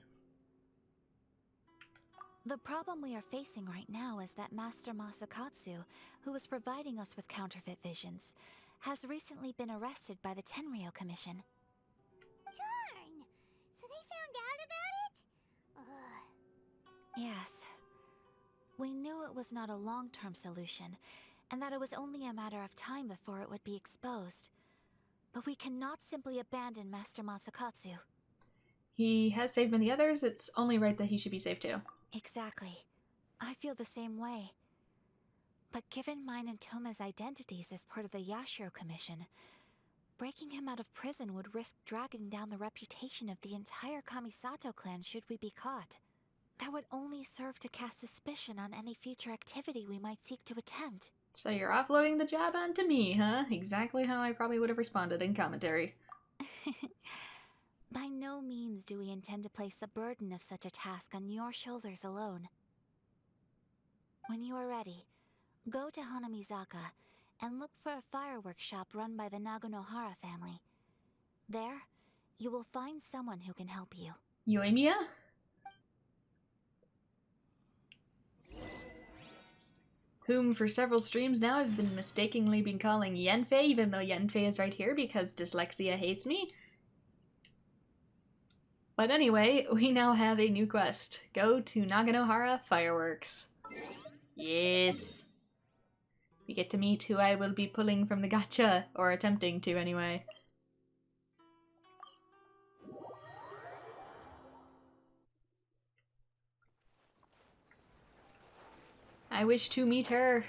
The problem we are facing right now is that Master Masakatsu, who was providing us with counterfeit visions, has recently been arrested by the Tenryou Commission. Darn! So they found out about it? Ugh. Yes. We knew it was not a long-term solution, and that it was only a matter of time before it would be exposed. But we cannot simply abandon Master Masakatsu. He has saved many others, it's only right that he should be saved too. Exactly. I feel the same way. But given mine and Thoma's identities as part of the Yashiro Commission, breaking him out of prison would risk dragging down the reputation of the entire Kamisato clan should we be caught. That would only serve to cast suspicion on any future activity we might seek to attempt. So you're offloading the job onto me, huh? Exactly how I probably would have responded in commentary. By no means do we intend to place the burden of such a task on your shoulders alone. When you are ready, go to Hanamizaka and look for a fireworks shop run by the Naganohara family. There, you will find someone who can help you. Yoimiya? Whom for several streams now I've been mistakenly calling Yenfei, even though Yenfei is right here because dyslexia hates me. But anyway, we now have a new quest. Go to Naganohara Fireworks. Yes. We get to meet who I will be pulling from the gacha, or attempting to anyway. I wish to meet her.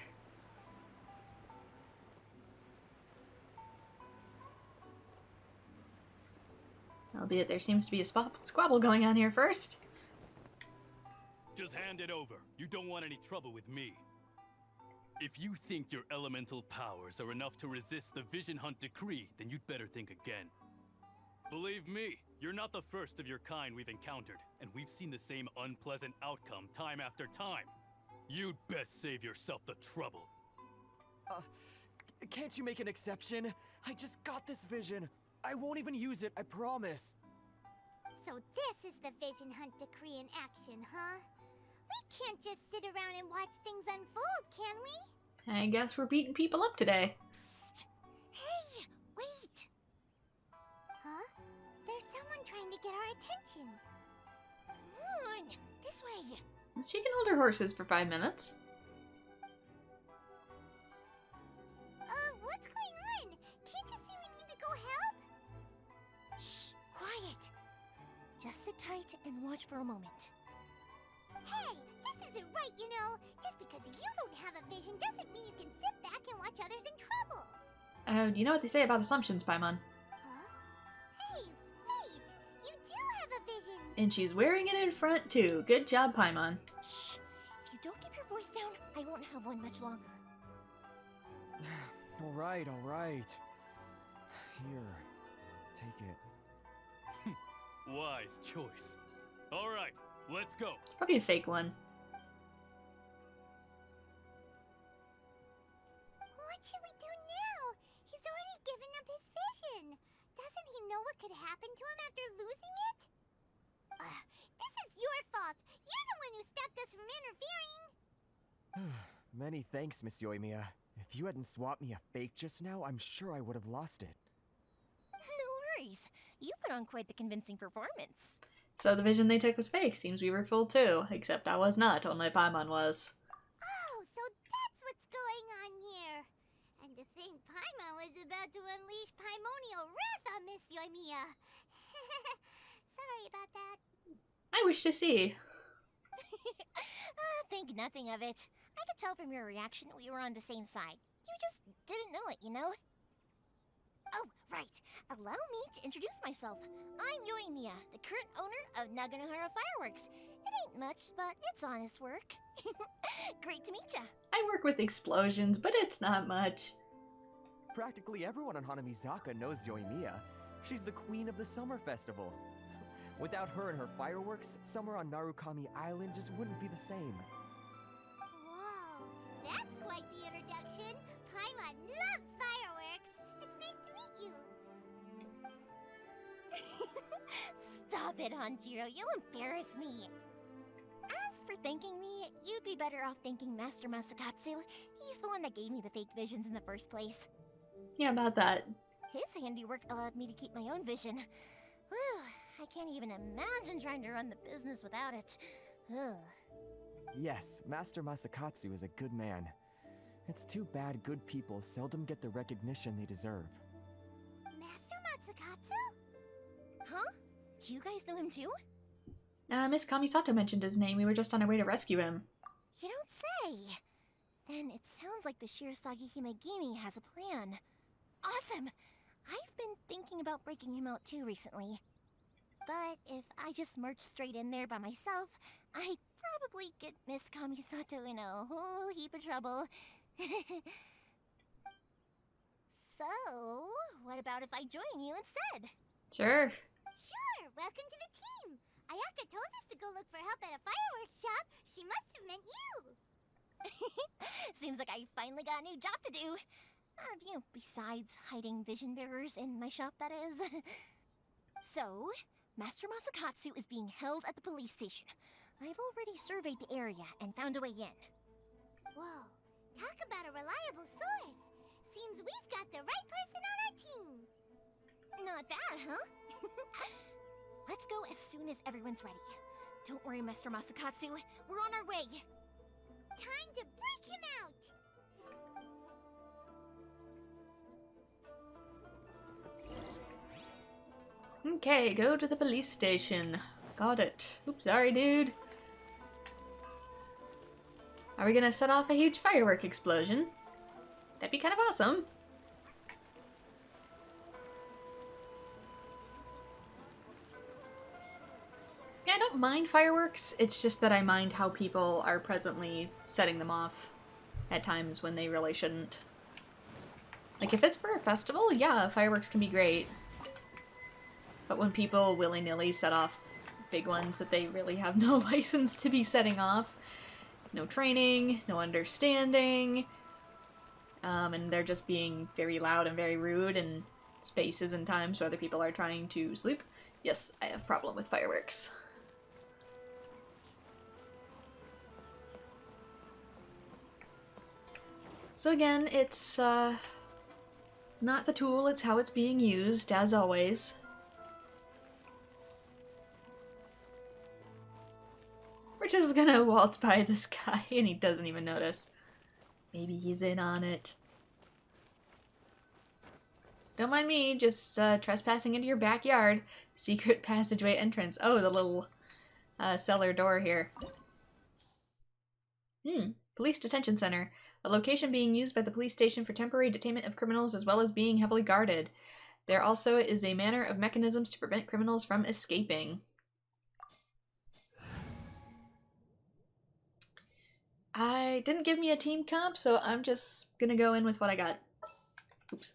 Albeit there seems to be a squabble going on here first. Just hand it over. You don't want any trouble with me. If you think your elemental powers are enough to resist the Vision Hunt decree, then you'd better think again. Believe me, you're not the first of your kind we've encountered, and we've seen the same unpleasant outcome time after time. You'd best save yourself the trouble. Can't you make an exception? I just got this vision. I won't even use it, I promise. So this is the Vision Hunt decree in action, huh? We can't just sit around and watch things unfold, can we? I guess we're beating people up today. Psst! Hey, wait! Huh? There's someone trying to get our attention. Come on, this way. She can hold her horses for 5 minutes. What's going on? Can't you see we need to go help? Shh, quiet. Just sit tight and watch for a moment. Hey, this isn't right, you know. Just because you don't have a vision doesn't mean you can sit back and watch others in trouble. You know what they say about assumptions, Paimon. Huh? Hey, wait. You do have a vision. And she's wearing it in front, too. Good job, Paimon. Shh. If you don't keep your voice down, I won't have one much longer. All right. Here, take it. Wise choice. All right, let's go. It's probably a fake one. What should we do now? He's already given up his vision. Doesn't he know what could happen to him after losing it? This is your fault. You're the one who stopped us from interfering. Many thanks, Miss Yoimiya. If you hadn't swapped me a fake just now, I'm sure I would have lost it. No worries. You put on quite the convincing performance. So the vision they took was fake. Seems we were fooled too. Except I was not, only Paimon was. Oh, so that's what's going on here. And to think Paimon was about to unleash Paimonial wrath on Miss Yoimiya. Sorry about that. I wish to see. Think nothing of it. I could tell from your reaction we were on the same side. You just didn't know it, you know? Oh, right. Allow me to introduce myself. I'm Yoimiya, the current owner of Naganohara Fireworks. It ain't much, but it's honest work. Great to meet ya. I work with explosions, but it's not much. Practically everyone on Hanamizaka knows Yoimiya. She's the queen of the summer festival. Without her and her fireworks, summer on Narukami Island just wouldn't be the same. Whoa, that's quite the introduction. Paimon loves fireworks. It's nice to meet you. Stop it, Hanjiro. You'll embarrass me. As for thanking me, you'd be better off thanking Master Masakatsu. He's the one that gave me the fake visions in the first place. Yeah, about that. His handiwork allowed me to keep my own vision. Whew, I can't even imagine trying to run the business without it. Ugh. Yes, Master Masakatsu is a good man. It's too bad good people seldom get the recognition they deserve. Master Matsukatsu? Huh? Do you guys know him too? Miss Kamisato mentioned his name. We were just on our way to rescue him. You don't say. Then it sounds like the Shirasagi Himegimi has a plan. Awesome! I've been thinking about breaking him out too recently. But if I just march straight in there by myself, I'd probably get Miss Kamisato in a whole heap of trouble. So, what about if I join you instead? Sure. Sure, welcome to the team. Ayaka told us to go look for help at a fireworks shop. She must have meant you. Seems like I finally got a new job to do. Besides hiding vision bearers in my shop, that is. So, Master Masakatsu is being held at the police station. I've already surveyed the area and found a way in. Whoa, talk about a reliable source. Seems we've got the right person on our team. Not bad, huh? Let's go as soon as everyone's ready. Don't worry, Master Masakatsu. We're on our way. Time to break him out! Okay, go to the police station. Got it. Oops, sorry, dude. Are we gonna set off a huge firework explosion? That'd be kind of awesome. Yeah, I don't mind fireworks. It's just that I mind how people are presently setting them off at times when they really shouldn't. Like, if it's for a festival, yeah, fireworks can be great. But when people willy-nilly set off big ones that they really have no license to be setting off, no training, no understanding, and they're just being very loud and very rude in spaces and times where other people are trying to sleep, yes, I have a problem with fireworks. So again, it's not the tool, it's how it's being used, as always. We're just gonna waltz by this guy and he doesn't even notice. Maybe he's in on it. Don't mind me, just trespassing into your backyard. Secret passageway entrance. Oh, the little cellar door here. Police detention center. A location being used by the police station for temporary detainment of criminals as well as being heavily guarded. There also is a manner of mechanisms to prevent criminals from escaping. I didn't give me a team comp, so I'm just gonna go in with what I got. Oops.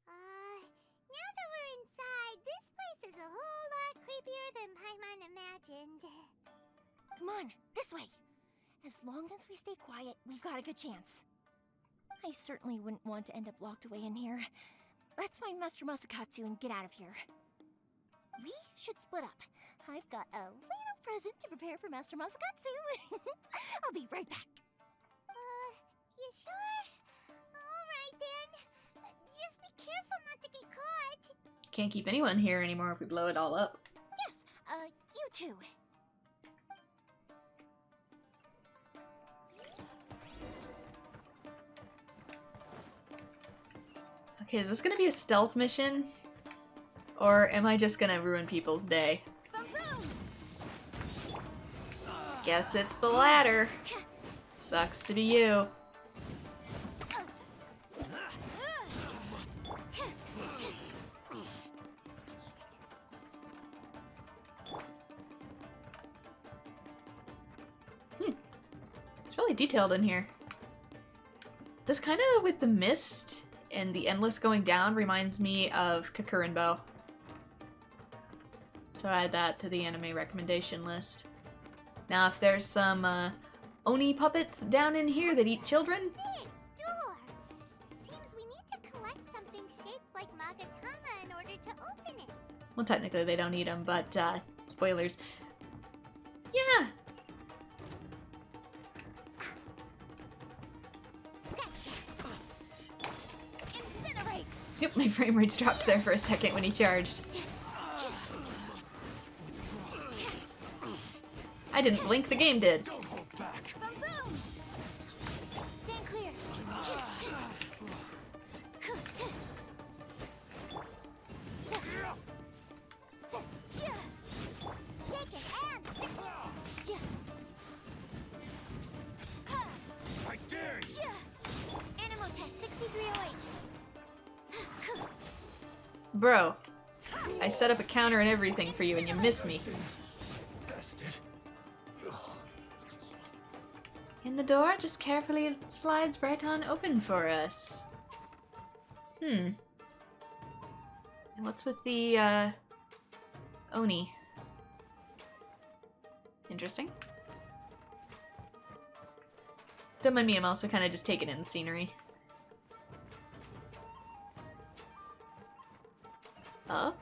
Now that we're inside, this place is a whole lot creepier than Paimon imagined. Come on, this way. As long as we stay quiet, we've got a good chance. I certainly wouldn't want to end up locked away in here. Let's find Master Masakatsu and get out of here. We should split up. I've got a little present to prepare for Master Masakatsu. I'll be right back. You sure? Alright then. Just be careful not to get caught. Can't keep anyone here anymore if we blow it all up. Yes, you too. Okay, is this gonna be a stealth mission? Or am I just gonna ruin people's day? Guess it's the latter. Sucks to be you. It's really detailed in here. This kind of, with the mist and the endless going down, reminds me of Kakurenbo. So add that to the anime recommendation list. Now, if there's some Oni puppets down in here that eat children... Big door! Seems we need to collect something shaped like Magatama in order to open it. Well, technically they don't eat them, but spoilers. Yeah! Incinerate! Yep, my frame rates dropped there for a second when he charged. I didn't blink, the game did. Boom boom! Stand clear. Shake it and I dare you! Animal test 6308. Bro, I set up a counter and everything for you and you missed me. And the door just carefully slides right on open for us. And what's with the, Oni? Interesting. Don't mind me, I'm also kind of just taking in the scenery. Up.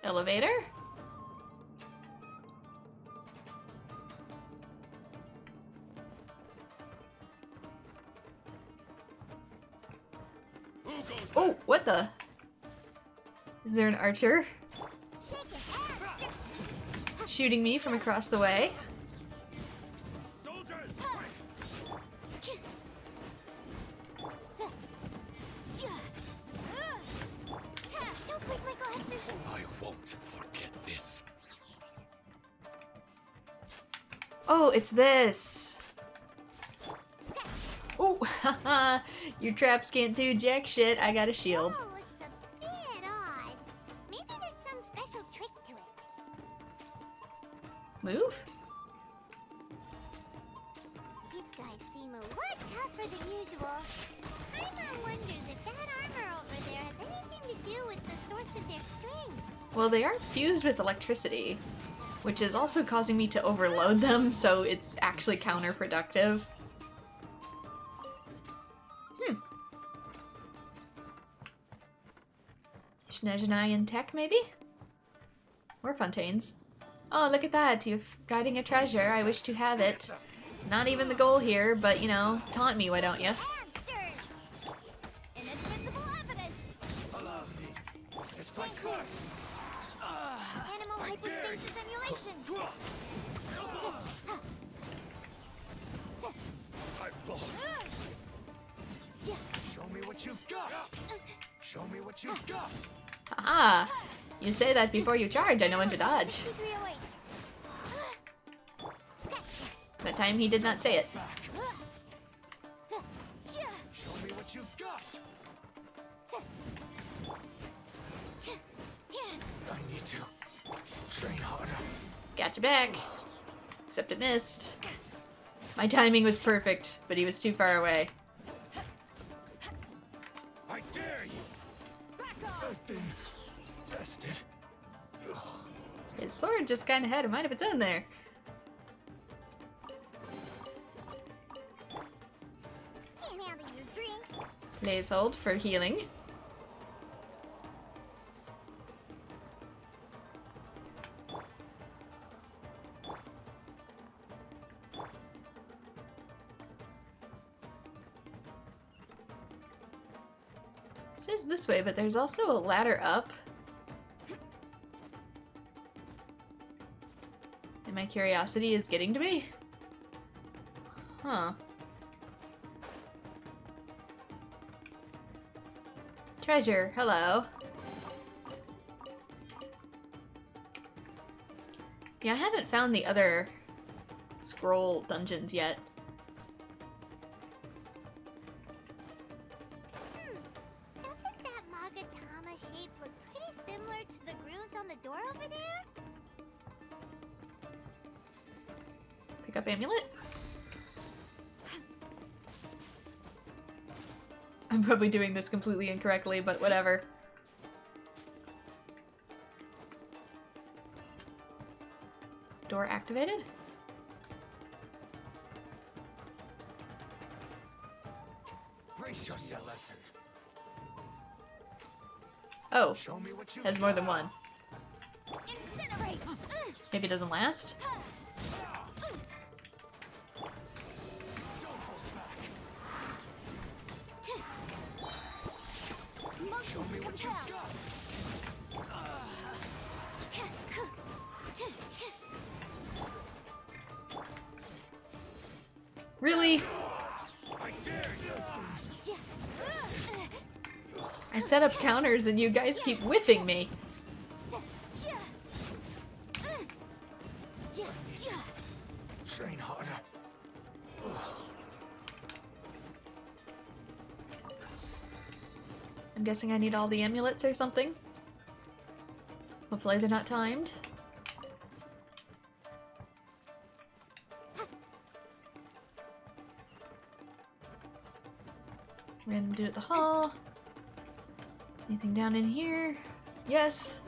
Elevator. Oh, what the? Is there an archer shooting me from across the way? Soldiers! Don't break my glasses. I won't forget this. Oh, it's this. Oh, haha. Your traps can't do jack shit. I got a shield. Oh, looks a bit odd. Maybe there's some special trick to it. Move? These guys seem a lot tougher than usual. Paimon wonders if that armor over there has anything to do with the source of their strength. Well, they are fused with electricity, which is also causing me to overload them, so it's actually counterproductive. Snezhnai Tech, maybe? Or Fontaines. Oh, look at that. You're guiding a treasure. I wish to have it. Not even the goal here, but, you know, taunt me, why don't you? Inadmissible evidence. Allow me. It's Stand clear. Animal hypostasis emulation. I've lost. Show me what you've got! Show me what you've got! Ah, you say that before you charge. I know when to dodge. 6308. That time he did not say it. Show me what you've got! I need to train harder. Gotcha back. Except it missed. My timing was perfect, but he was too far away. I dare you! I've been tested. His sword just kind of had a mind of its own there. Can't handle your drink. Lays hold for healing. It says this way, but there's also a ladder up. And my curiosity is getting to me. Huh. Treasure, hello. Yeah, I haven't found the other scroll dungeons yet. Doesn't that Magatama shape look pretty similar to the grooves on the door over there? Pick up amulet. I'm probably doing this completely incorrectly, but whatever. Door activated? Brace yourself. Lesson. Oh, Show me what you has more than one. Incinerate! Maybe it doesn't last? Show me what you got. Really? I dare you. I set up counters and you guys keep whiffing me. Train harder. I'm guessing I need all the amulets or something. Hopefully they're not timed. Random dude at the hall. Anything down in here? Yes.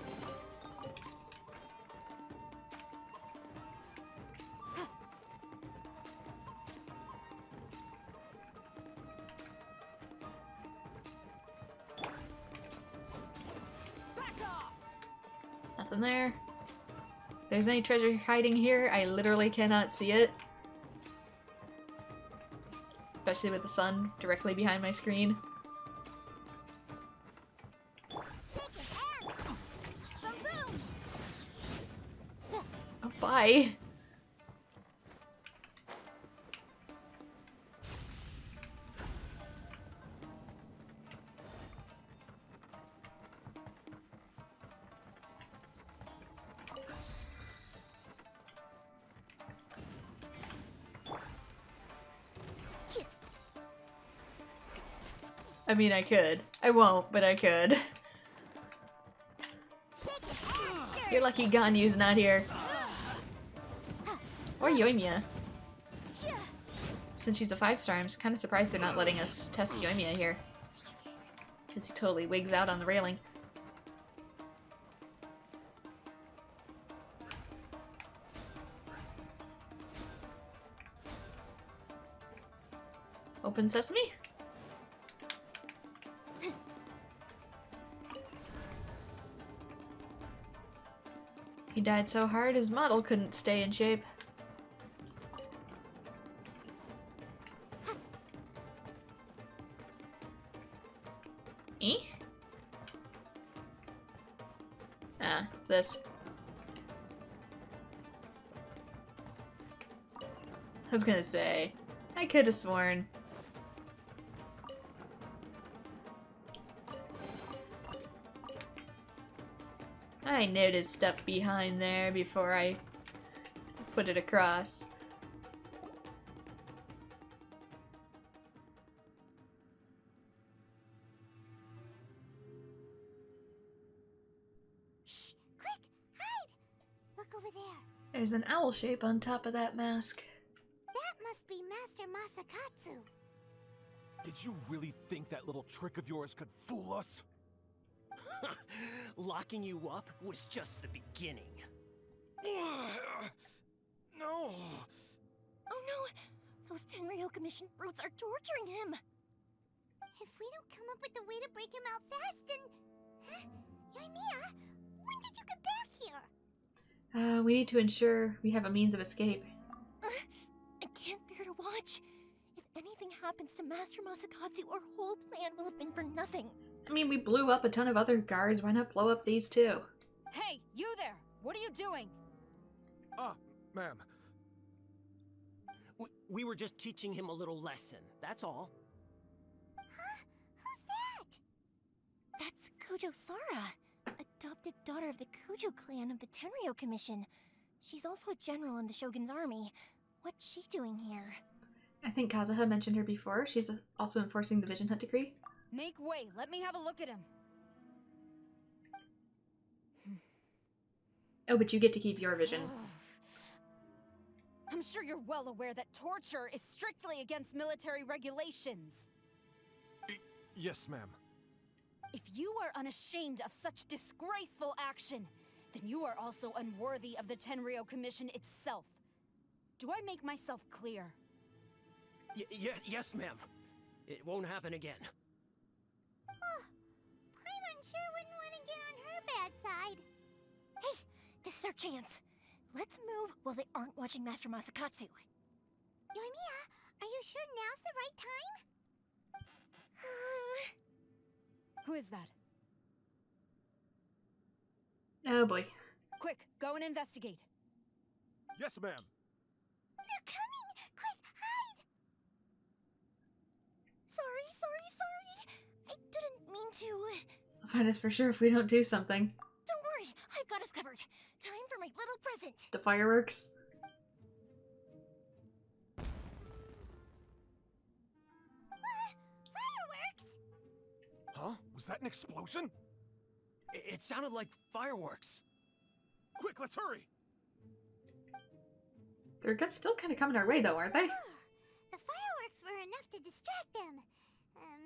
Nothing there. If there's any treasure hiding here, I literally cannot see it. Especially with the sun directly behind my screen. Oh, bye. I mean, I could. I won't, but I could. You're lucky Ganyu's not here. Or Yoimiya. Since she's a 5-star, I'm just kind of surprised they're not letting us test Yoimiya here. Because he totally wigs out on the railing. Open sesame? He died so hard his model couldn't stay in shape. Eh? Ah, this. I was gonna say, I could have sworn. I noticed stuff behind there before I put it across. Shh! Quick! Hide! Look over there. There's an owl shape on top of that mask. That must be Master Masakatsu. Did you really think that little trick of yours could fool us? Locking you up was just the beginning. No! Oh no! Those Tenryou Commission brutes are torturing him! If we don't come up with a way to break him out fast, then... Huh? Yoimiya, when did you get back here? We need to ensure we have a means of escape. I can't bear to watch. If anything happens to Master Masakatsu, our whole plan will have been for nothing. I mean, we blew up a ton of other guards. Why not blow up these too? Hey, you there! What are you doing? Ah, ma'am. We were just teaching him a little lesson, that's all. Huh? Who's that? That's Kujo Sara, adopted daughter of the Kujo clan of the Tenryou Commission. She's also a general in the Shogun's army. What's she doing here? I think Kazuha mentioned her before. She's also enforcing the Vision Hunt decree. Make way. Let me have a look at him. Oh, but you get to keep your vision. I'm sure you're well aware that torture is strictly against military regulations. Yes, ma'am. If you are unashamed of such disgraceful action, then you are also unworthy of the Tenryou Commission itself. Do I make myself clear? Yes, ma'am. It won't happen again. Oh, Paimon sure wouldn't want to get on her bad side. Hey, this is our chance. Let's move while they aren't watching Master Masakatsu. Yoimiya, are you sure now's the right time? Who is that? Oh boy. Quick, go and investigate. Yes, ma'am. They're coming! Quick, hide! Sorry. I didn't mean to. They'll find us for sure if we don't do something. Don't worry, I've got us covered. Time for my little present. The fireworks. Fireworks? Huh? Was that an explosion? It sounded like fireworks. Quick, let's hurry! They're still kind of coming our way though, aren't they? The fireworks were enough to distract them.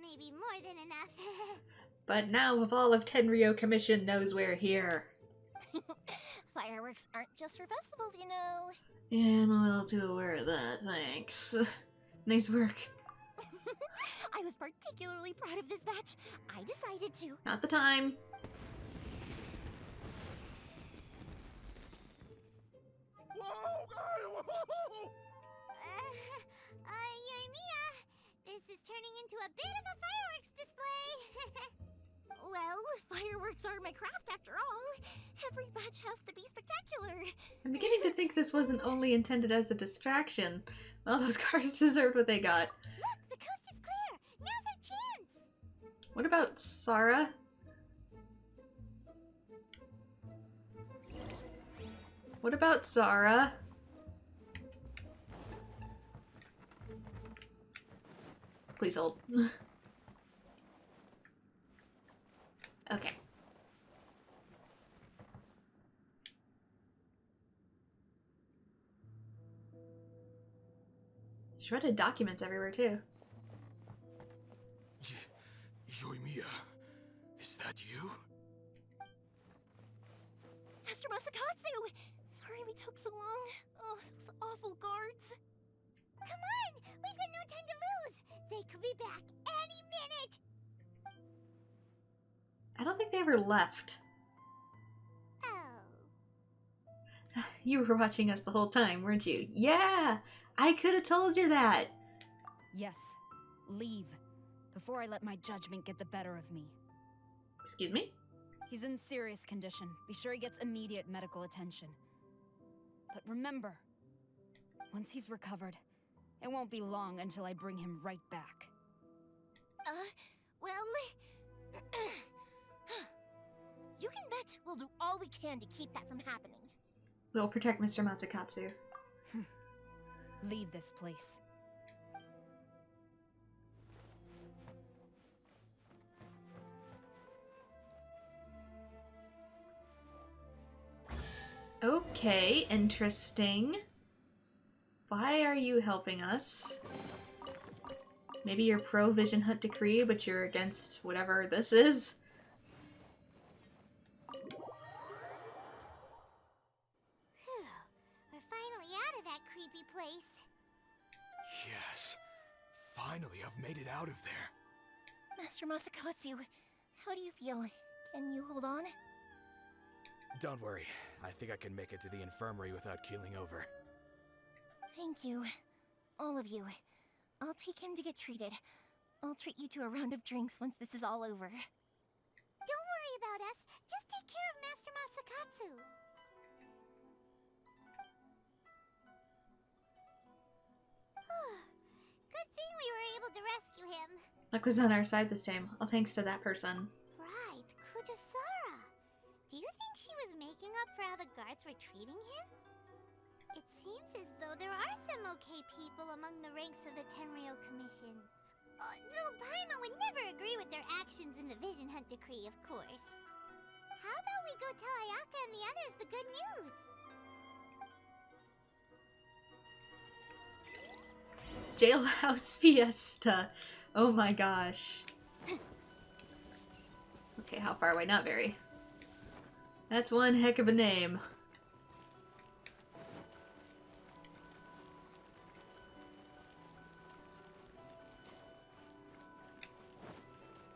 Maybe more than enough. But now all of Tenryou Commission knows we're here. Fireworks aren't just for festivals, you know. Yeah, I'm a little too aware of that, thanks. Nice work. I was particularly proud of this batch. I decided to. Not the time. Whoa! Yoimiya, this is turning into a bit of a fireworks display. Well, fireworks are my craft after all. Every batch has to be spectacular. I'm beginning to think this wasn't only intended as a distraction. Well, those cars deserved what they got. Look, the coast is clear. Now's our chance. What about Sarah? What about Sarah? Please hold. Okay. Shredded documents everywhere, too. Yoimiya, is that you? Master Masakatsu! Sorry we took so long. Oh, those awful guards. Come on! We've got no time to lose! They could be back any minute! I don't think they ever left. Oh. You were watching us the whole time, weren't you? Yeah! I could have told you that! Yes. Leave. Before I let my judgment get the better of me. Excuse me? He's in serious condition. Be sure he gets immediate medical attention. But remember, once he's recovered, it won't be long until I bring him right back. Well... you can bet we'll do all we can to keep that from happening. We'll protect Mr. Matsukatsu. Leave this place. Okay, interesting. Why are you helping us? Maybe you're pro Vision Hunt decree, but you're against whatever this is? We're finally out of that creepy place. Yes. Finally, I've made it out of there. Master Masakatsu, how do you feel? Can you hold on? Don't worry. I think I can make it to the infirmary without keeling over. Thank you. All of you. I'll take him to get treated. I'll treat you to a round of drinks once this is all over. Don't worry about us. Just take care of Master Masakatsu. Good thing we were able to rescue him. Luck was on our side this time, all thanks to that person. Right, Kujosara. Do you think she was making up for how the guards were treating him? It seems as though there are some okay people among the ranks of the Tenryou Commission. Though Paimon would never agree with their actions in the Vision Hunt Decree, of course. How about we go tell Ayaka and the others the good news? Jailhouse Fiesta. Oh my gosh. Okay, how far away? Not very. That's one heck of a name.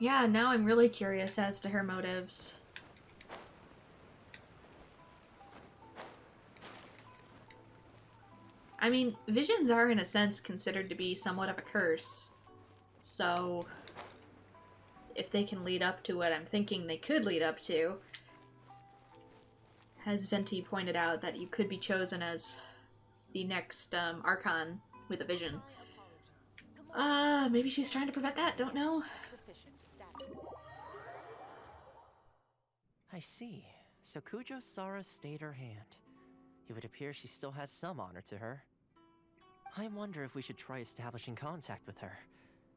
Yeah, now I'm really curious as to her motives. I mean, visions are in a sense considered to be somewhat of a curse. So, if they can lead up to what I'm thinking they could lead up to, as Venti pointed out, that you could be chosen as the next Archon with a vision. Maybe she's trying to prevent that, don't know. I see. So Kujo-Sara stayed her hand. It would appear she still has some honor to her. I wonder if we should try establishing contact with her.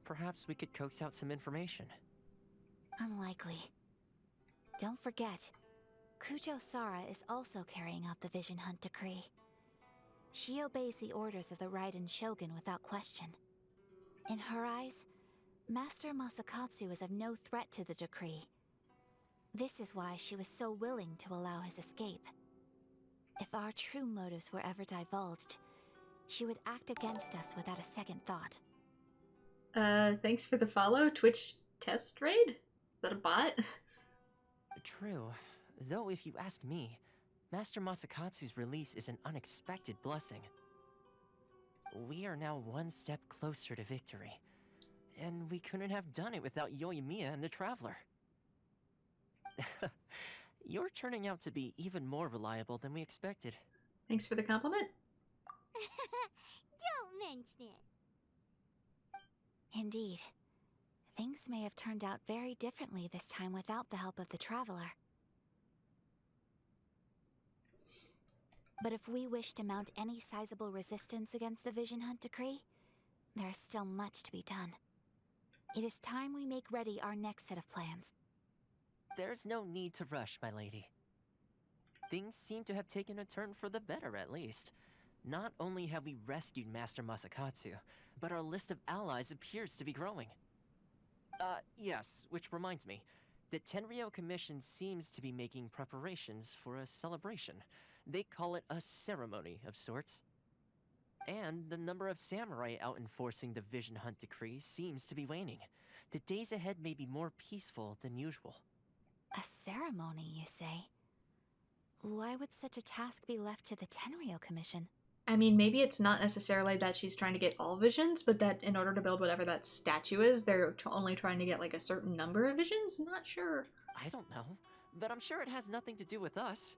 Perhaps we could coax out some information. Unlikely. Don't forget, Kujo-Sara is also carrying out the Vision Hunt Decree. She obeys the orders of the Raiden Shogun without question. In her eyes, Master Masakatsu is of no threat to the decree. This is why she was so willing to allow his escape. If our true motives were ever divulged, she would act against us without a second thought. Thanks for the follow. Twitch test raid? Is that a bot? True. Though if you ask me, Master Masakatsu's release is an unexpected blessing. We are now one step closer to victory. And we couldn't have done it without Yoimiya and the Traveler. You're turning out to be even more reliable than we expected. Thanks for the compliment. Don't mention it. Indeed. Things may have turned out very differently this time without the help of the Traveler. But if we wish to mount any sizable resistance against the Vision Hunt Decree, there is still much to be done. It is time we make ready our next set of plans. There's no need to rush, my lady. Things seem to have taken a turn for the better, at least. Not only have we rescued Master Masakatsu, but our list of allies appears to be growing. Yes, which reminds me. The Tenryou Commission seems to be making preparations for a celebration. They call it a ceremony of sorts. And the number of samurai out enforcing the Vision Hunt Decree seems to be waning. The days ahead may be more peaceful than usual. A ceremony, you say? Why would such a task be left to the Tenryou Commission? I mean, maybe it's not necessarily that she's trying to get all visions, but that in order to build whatever that statue is, they're only trying to get like a certain number of visions? Not sure. I don't know, but I'm sure it has nothing to do with us.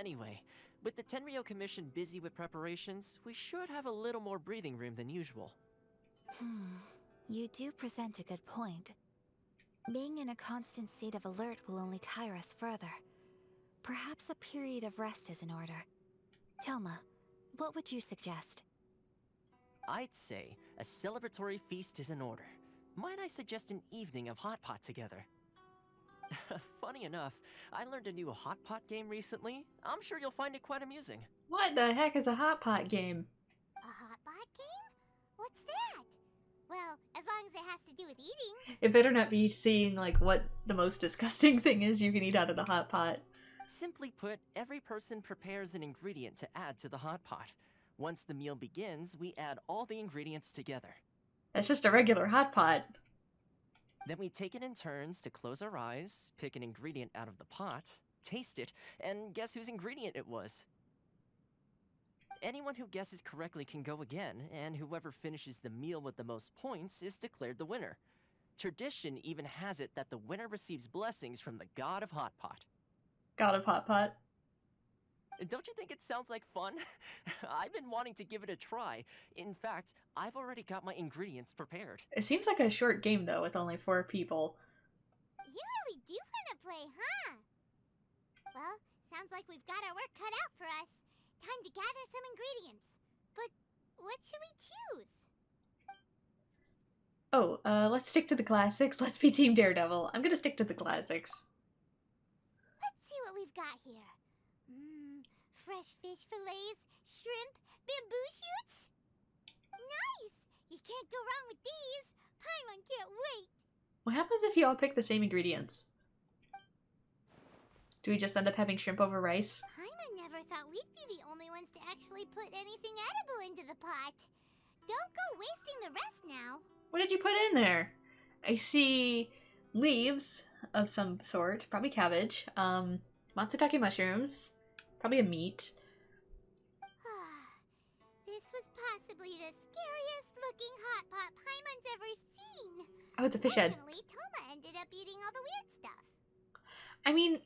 Anyway, with the Tenryou Commission busy with preparations, we should have a little more breathing room than usual. You do present a good point. Being in a constant state of alert will only tire us further. Perhaps a period of rest is in order. Thoma, what would you suggest? I'd say a celebratory feast is in order. Might I suggest an evening of hot pot together? Funny enough, I learned a new hot pot game recently. I'm sure you'll find it quite amusing. What the heck is a hot pot game? A hot pot game? What's that? Well, as long as it has to do with eating. It better not be seeing like what the most disgusting thing is you can eat out of the hot pot. Simply put, every person prepares an ingredient to add to the hot pot. Once the meal begins, we add all the ingredients together. That's just a regular hot pot. Then we take it in turns to close our eyes, pick an ingredient out of the pot, taste it, and guess whose ingredient it was. Anyone who guesses correctly can go again, and whoever finishes the meal with the most points is declared the winner. Tradition even has it that the winner receives blessings from the god of hot pot. God of hot pot. Don't you think it sounds like fun? I've been wanting to give it a try. In fact, I've already got my ingredients prepared. It seems like a short game though, with only 4 people. You really do want to play, huh? Well, sounds like we've got our work cut out for us. Time to gather some ingredients. But what should we choose? Oh, let's stick to the classics. Let's be Team Daredevil. I'm gonna stick to the classics. Let's see what we've got here. Fresh fish fillets, shrimp, bamboo shoots. Nice! You can't go wrong with these. Paimon can't wait. What happens if you all pick the same ingredients? Do we just end up having shrimp over rice? Paimon never thought we'd be the only ones to actually put anything edible into the pot. Don't go wasting the rest now. What did you put in there? I see leaves of some sort, probably cabbage, matsutake mushrooms, probably a meat. This was possibly the scariest looking hot pot Paimon's ever seen. Oh, it's a fish head. Fortunately, Thoma ended up eating all the weird stuff. I mean,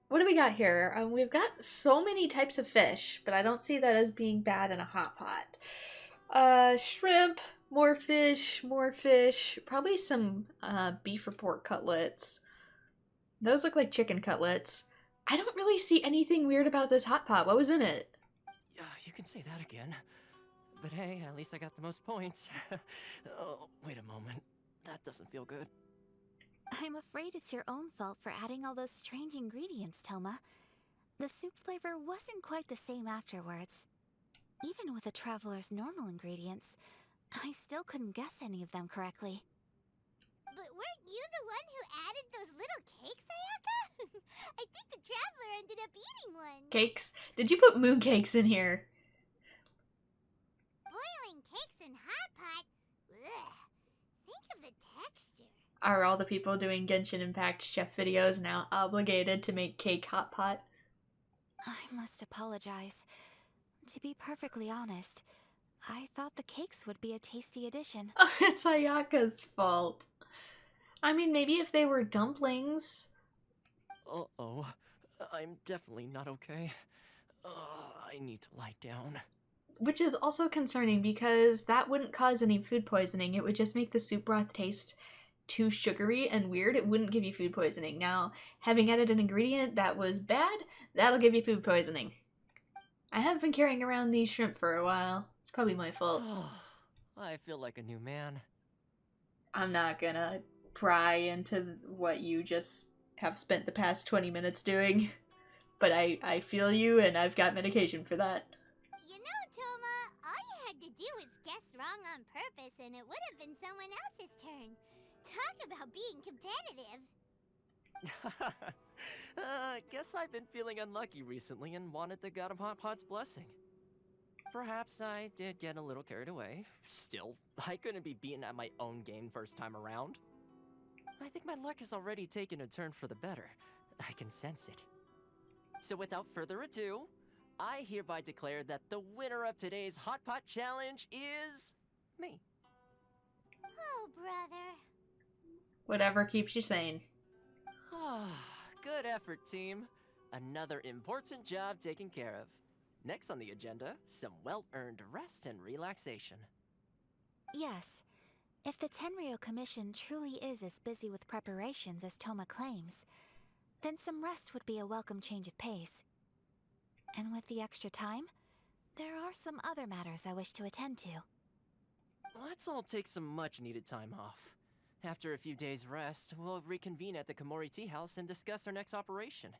what do we got here? We've got so many types of fish, but I don't see that as being bad in a hot pot. Shrimp, more fish, probably some beef or pork cutlets. Those look like chicken cutlets. I don't really see anything weird about this hot pot. What was in it? Yeah, you can say that again. But hey, at least I got the most points. Oh, wait a moment. That doesn't feel good. I'm afraid it's your own fault for adding all those strange ingredients, Thoma. The soup flavor wasn't quite the same afterwards. Even with the traveler's normal ingredients, I still couldn't guess any of them correctly. But weren't you the one who added those little cakes, Ayaka? I think the traveler ended up eating one. Cakes? Did you put moon cakes in here? Boiling cakes in hot pot? Ugh. Think of the texture. Are all the people doing Genshin Impact chef videos now obligated to make cake hot pot? I must apologize. To be perfectly honest, I thought the cakes would be a tasty addition. It's Ayaka's fault. I mean, maybe if they were dumplings. Uh-oh. I'm definitely not okay. I need to lie down. Which is also concerning because that wouldn't cause any food poisoning. It would just make the soup broth taste too sugary and weird. It wouldn't give you food poisoning. Now, having added an ingredient that was bad, that'll give you food poisoning. I have been carrying around these shrimp for a while. It's probably my fault. I feel like a new man. I'm not gonna pry into what you just have spent the past 20 minutes doing. But I feel you, and I've got medication for that. You know, Thoma, all you had to do was guess wrong on purpose, and it would have been someone else's turn. Talk about being competitive. Guess I've been feeling unlucky recently and wanted the God of Hot Pot's blessing. Perhaps I did get a little carried away. Still, I couldn't be beaten at my own game first time around. I think my luck has already taken a turn for the better. I can sense it. So without further ado, I hereby declare that the winner of today's Hot Pot Challenge is me. Oh, brother. Whatever keeps you sane. Good effort, team. Another important job taken care of. Next on the agenda, some well-earned rest and relaxation. Yes. If the Tenryou Commission truly is as busy with preparations as Thoma claims, then some rest would be a welcome change of pace. And with the extra time, there are some other matters I wish to attend to. Let's all take some much-needed time off. After a few days' rest, we'll reconvene at the Komori Tea House and discuss our next operation.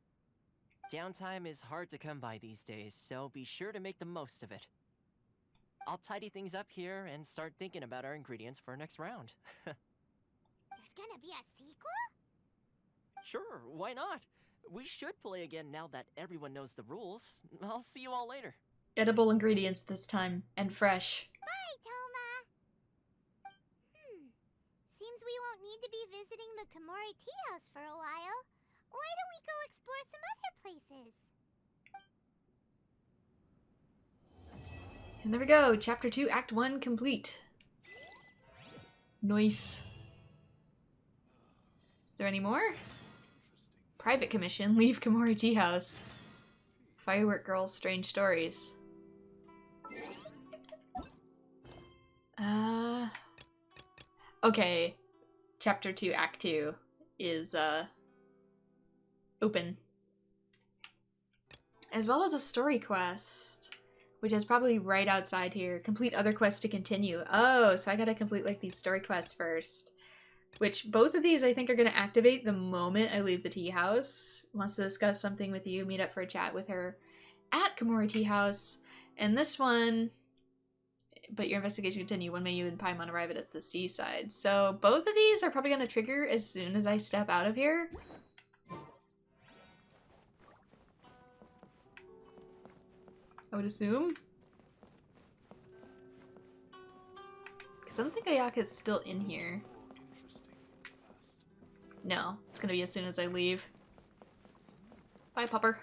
Downtime is hard to come by these days, so be sure to make the most of it. I'll tidy things up here and start thinking about our ingredients for our next round. There's gonna be a sequel? Sure, why not? We should play again now that everyone knows the rules. I'll see you all later. Edible ingredients this time, and fresh. Bye, Thoma! Seems we won't need to be visiting the Komori Tea House for a while. Why don't we go explore some other places? And there we go. Chapter 2, Act 1 complete. Nice. Is there any more? Private commission. Leave Komori Tea House. Firework Girl's Strange Stories. Okay. Chapter 2, Act 2 is, open. As well as a story quest. which is probably right outside here. Complete other quests to continue. Oh, so I gotta complete like these story quests first. Which both of these I think are gonna activate the moment I leave the tea house. Wants to discuss something with you, meet up for a chat with her at Komori Tea House. And this one, but your investigation continue when may you and Paimon arrive at the seaside. So both of these are probably gonna trigger as soon as I step out of here. I would assume. Because I don't think Ayaka's still in here. No, it's gonna be as soon as I leave. Bye, Pupper.